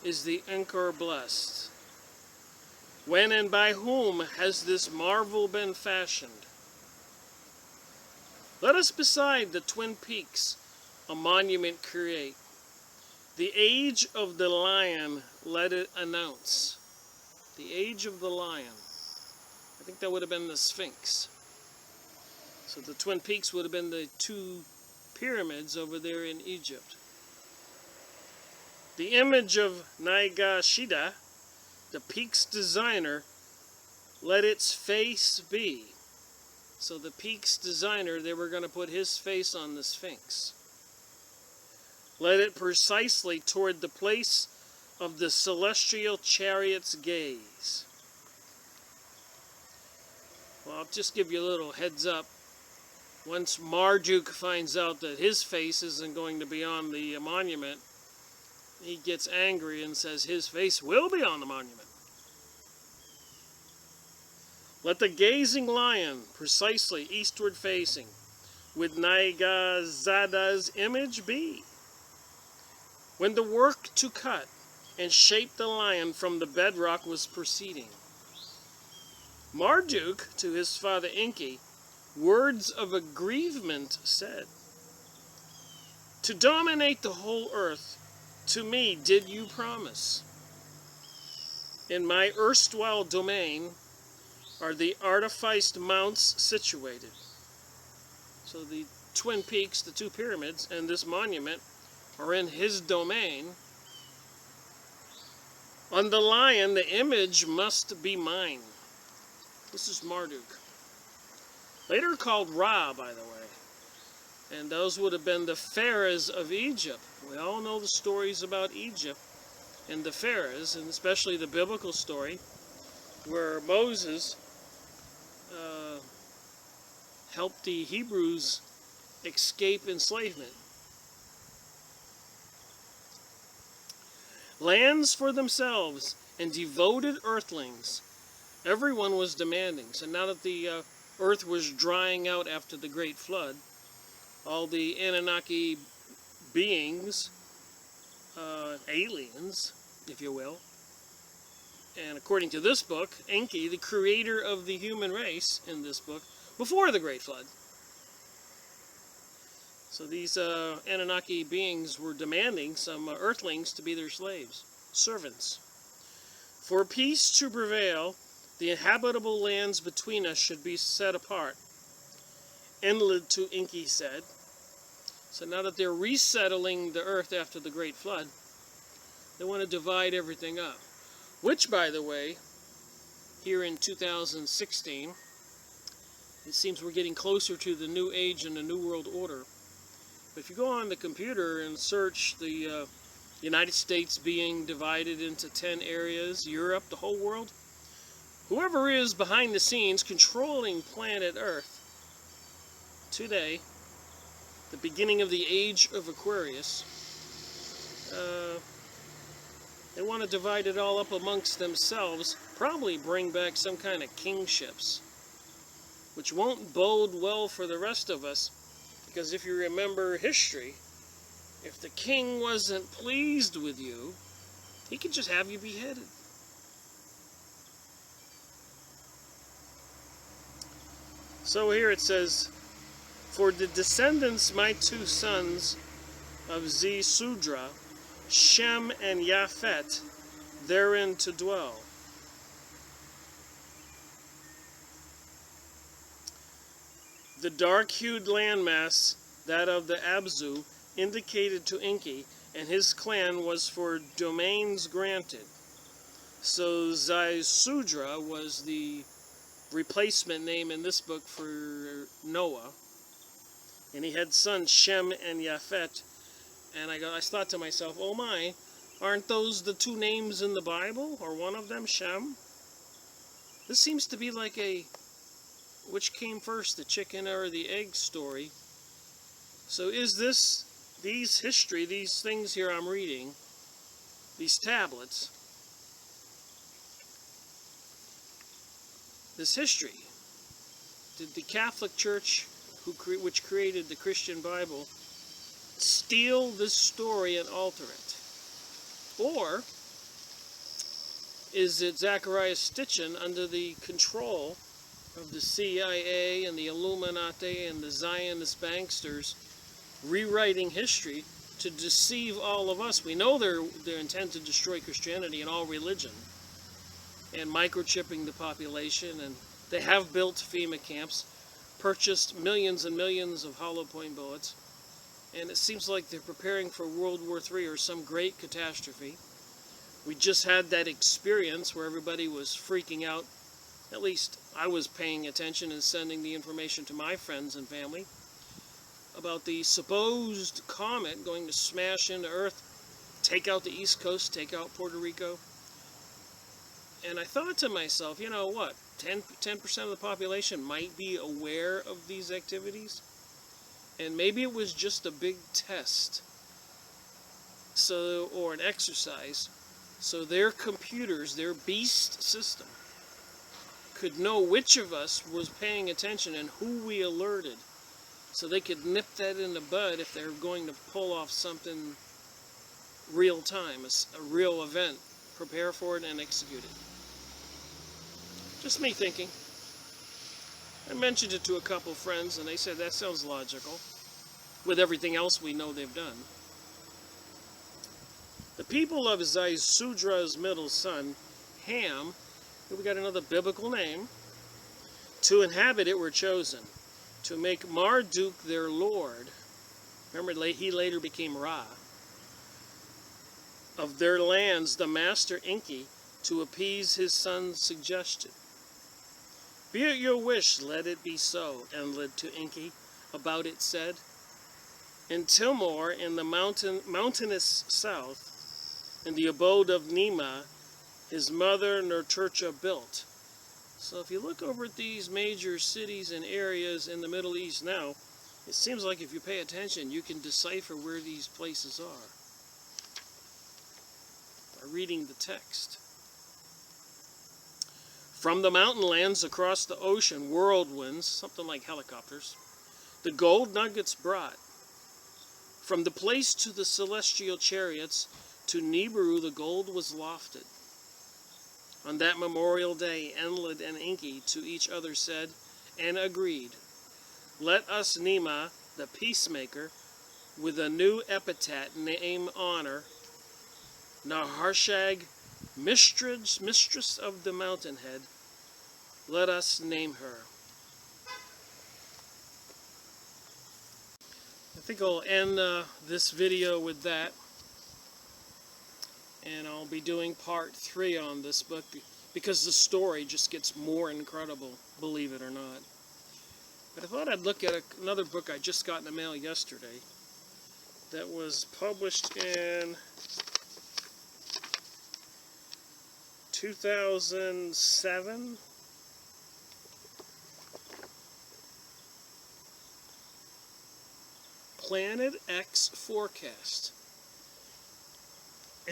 is the Enki blessed. When and by whom has this marvel been fashioned? Let us beside the twin peaks a monument create. The age of the lion let it announce. The age of the lion. I think that would have been the Sphinx. So the Twin Peaks would have been the 2 pyramids over there in Egypt. The image of Nagashida, the peak's designer, let its face be. So the peak's designer, they were going to put his face on the Sphinx. Let it precisely toward the place of the celestial chariot's gaze. Well, I'll just give you a little heads up. Once Marduk finds out that his face isn't going to be on the monument, he gets angry and says his face will be on the monument. Let the gazing lion, precisely eastward facing, with Nagazada's image be. When the work to cut and shape the lion from the bedrock was proceeding, Marduk to his father Enki words of aggrievement said, to dominate the whole earth, to me did you promise. In my erstwhile domain are the artificed mounts situated. So the Twin Peaks, the 2 pyramids, and this monument are in his domain. On the lion, the image must be mine. This is Marduk. Later called Ra, by the way. And those would have been the pharaohs of Egypt. We all know the stories about Egypt and the pharaohs, and especially the biblical story where Moses helped the Hebrews escape enslavement. Lands for themselves and devoted earthlings. Everyone was demanding. So now that the earth was drying out after the great flood, all the Anunnaki beings, aliens, if you will, and according to this book, Enki, the creator of the human race in this book, before the great flood. So these Anunnaki beings were demanding some earthlings to be their slaves, servants. For peace to prevail, the inhabitable lands between us should be set apart. Enlil to Enki said. So now that they're resettling the earth after the great flood, they want to divide everything up. Which, by the way, here in 2016, it seems we're getting closer to the New Age and the New World Order. But if you go on the computer and search the United States being divided into 10 areas, Europe, the whole world, whoever is behind the scenes controlling planet Earth today, the beginning of the age of Aquarius, they want to divide it all up amongst themselves, probably bring back some kind of kingships, which won't bode well for the rest of us, because if you remember history, if the king wasn't pleased with you, he could just have you beheaded. So here it says, for the descendants, my 2 sons of Sudra, Shem and Japhet, therein to dwell. The dark-hued landmass, that of the Abzu, indicated to Enki, and his clan was for domains granted. So Sudra was the replacement name in this book for Noah. And he had sons Shem and Japhet, And I thought to myself, oh my, aren't those the two names in the Bible? Or one of them, Shem? This seems to be like a which came first, the chicken or the egg story. So is these things here I'm reading, these tablets, this history, did the Catholic Church, which created the Christian Bible, steal this story and alter it? Or is it Zachariah Stitchin under the control of the CIA and the Illuminati and the Zionist banksters rewriting history to deceive all of us? We know their intent to destroy Christianity and all religion and microchipping the population, and they have built FEMA camps, purchased millions and millions of hollow point bullets, and it seems like they're preparing for World War III or some great catastrophe. We just had that experience where everybody was freaking out. At least I was paying attention and sending the information to my friends and family about the supposed comet going to smash into Earth, take out the East Coast, take out Puerto Rico. And I thought to myself, you know what, 10% of the population might be aware of these activities, and maybe it was just a big test, or an exercise, so their computers, their beast system, could know which of us was paying attention and who we alerted, so they could nip that in the bud if they're going to pull off something real time, a real event, prepare for it and execute it. Just me thinking. I mentioned it to a couple friends and they said that sounds logical with everything else we know they've done. The people of Zisudra's middle son, Ham, we got another biblical name, to inhabit it were chosen, to make Marduk their lord. Remember, he later became Ra. Of their lands, the master Enki, to appease his son's suggestion. Be it your wish, let it be so, Enlil to Enki about it said. In Tilmor, in the mountainous south, in the abode of Nema, his mother Nerturcha built. So if you look over at these major cities and areas in the Middle East now, it seems like if you pay attention, you can decipher where these places are by reading the text. From the mountain lands across the ocean, whirlwinds, something like helicopters, the gold nuggets brought. From the place to the celestial chariots, to Nibiru the gold was lofted. On that memorial day, Enlil and Enki to each other said, and agreed, let us Nema, the peacemaker, with a new epithet name honor, Naharshag, mistress of the mountainhead, let us name her. I think I'll end this video with that, and I'll be doing part 3 on this book because the story just gets more incredible, believe it or not. But I thought I'd look at another book I just got in the mail yesterday that was published in 2007. Planet X Forecast,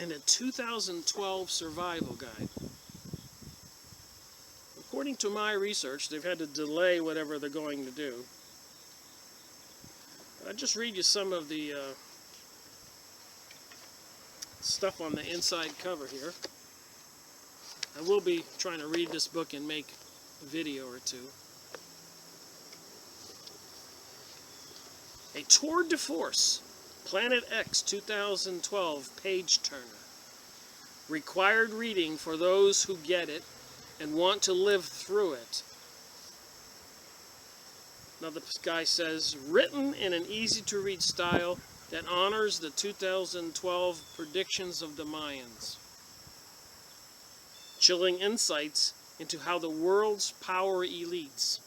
and a 2012 survival guide. According to my research, they've had to delay whatever they're going to do. I'll just read you some of the stuff on the inside cover here. I will be trying to read this book and make a video or two. A tour de force, Planet X 2012 page turner. Required reading for those who get it and want to live through it. Another guy says, written in an easy-to-read style that honors the 2012 predictions of the Mayans. Chilling insights into how the world's power elites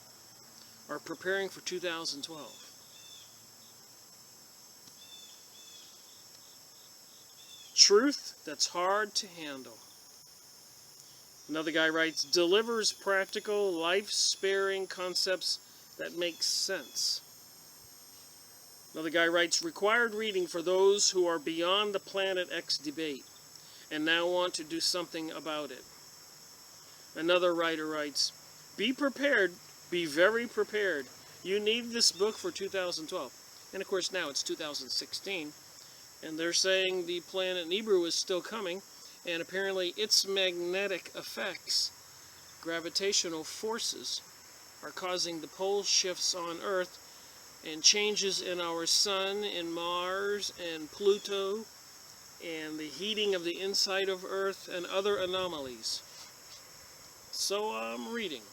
are preparing for 2012. truth that's hard to handle. Another guy writes, delivers practical, life-sparing concepts that make sense. Another guy writes, required reading for those who are beyond the Planet X debate and now want to do something about it. Another writer writes, be prepared, be very prepared. You need this book for 2012. And of course now it's 2016, and they're saying the planet Nibiru is still coming, and apparently its magnetic effects, gravitational forces, are causing the pole shifts on Earth and changes in our Sun and Mars and Pluto and the heating of the inside of Earth and other anomalies. So I'm reading.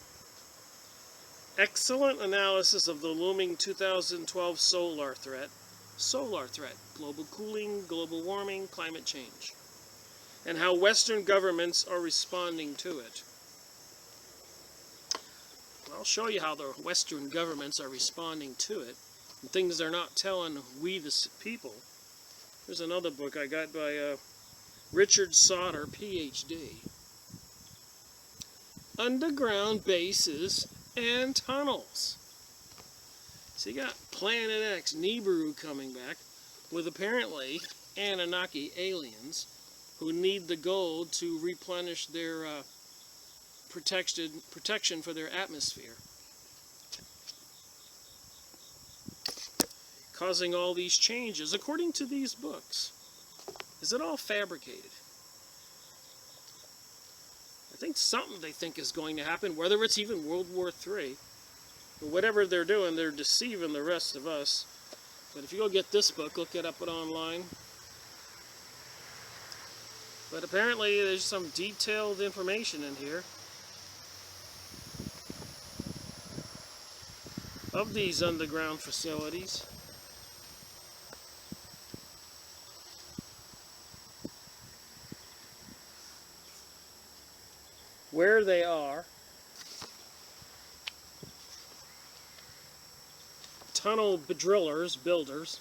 Excellent analysis of the looming 2012 solar threat. Solar threat, global cooling, global warming, climate change, and how Western governments are responding to it. I'll show you how the Western governments are responding to it, and things they're not telling we the people. There's another book I got by Richard Sauter, PhD. Underground bases and tunnels. So you got Planet X, Nibiru coming back, with apparently Anunnaki aliens who need the gold to replenish their protection for their atmosphere, causing all these changes according to these books. Is it all fabricated? I think something they think is going to happen, whether it's even World War III. But whatever they're doing, they're deceiving the rest of us. But if you go get this book, look it up online. But apparently there's some detailed information in here of these underground facilities. Where they are. Tunnel drillers, builders.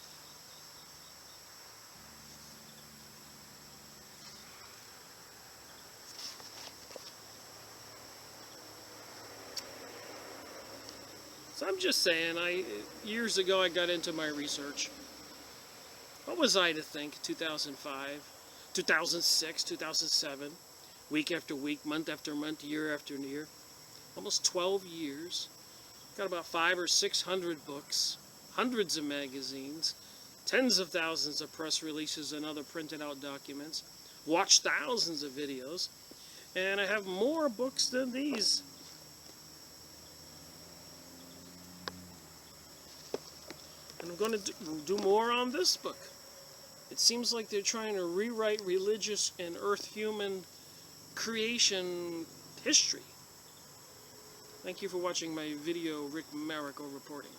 So I'm just saying, years ago I got into my research. What was I to think? 2005, 2006, 2007, week after week, month after month, year after year. Almost 12 years. Got about 500 or 600 books, hundreds of magazines, tens of thousands of press releases and other printed out documents, watched thousands of videos, and I have more books than these. And I'm going to do more on this book. It seems like they're trying to rewrite religious and earth-human creation history. Thank you for watching my video, Rick Marrico reporting.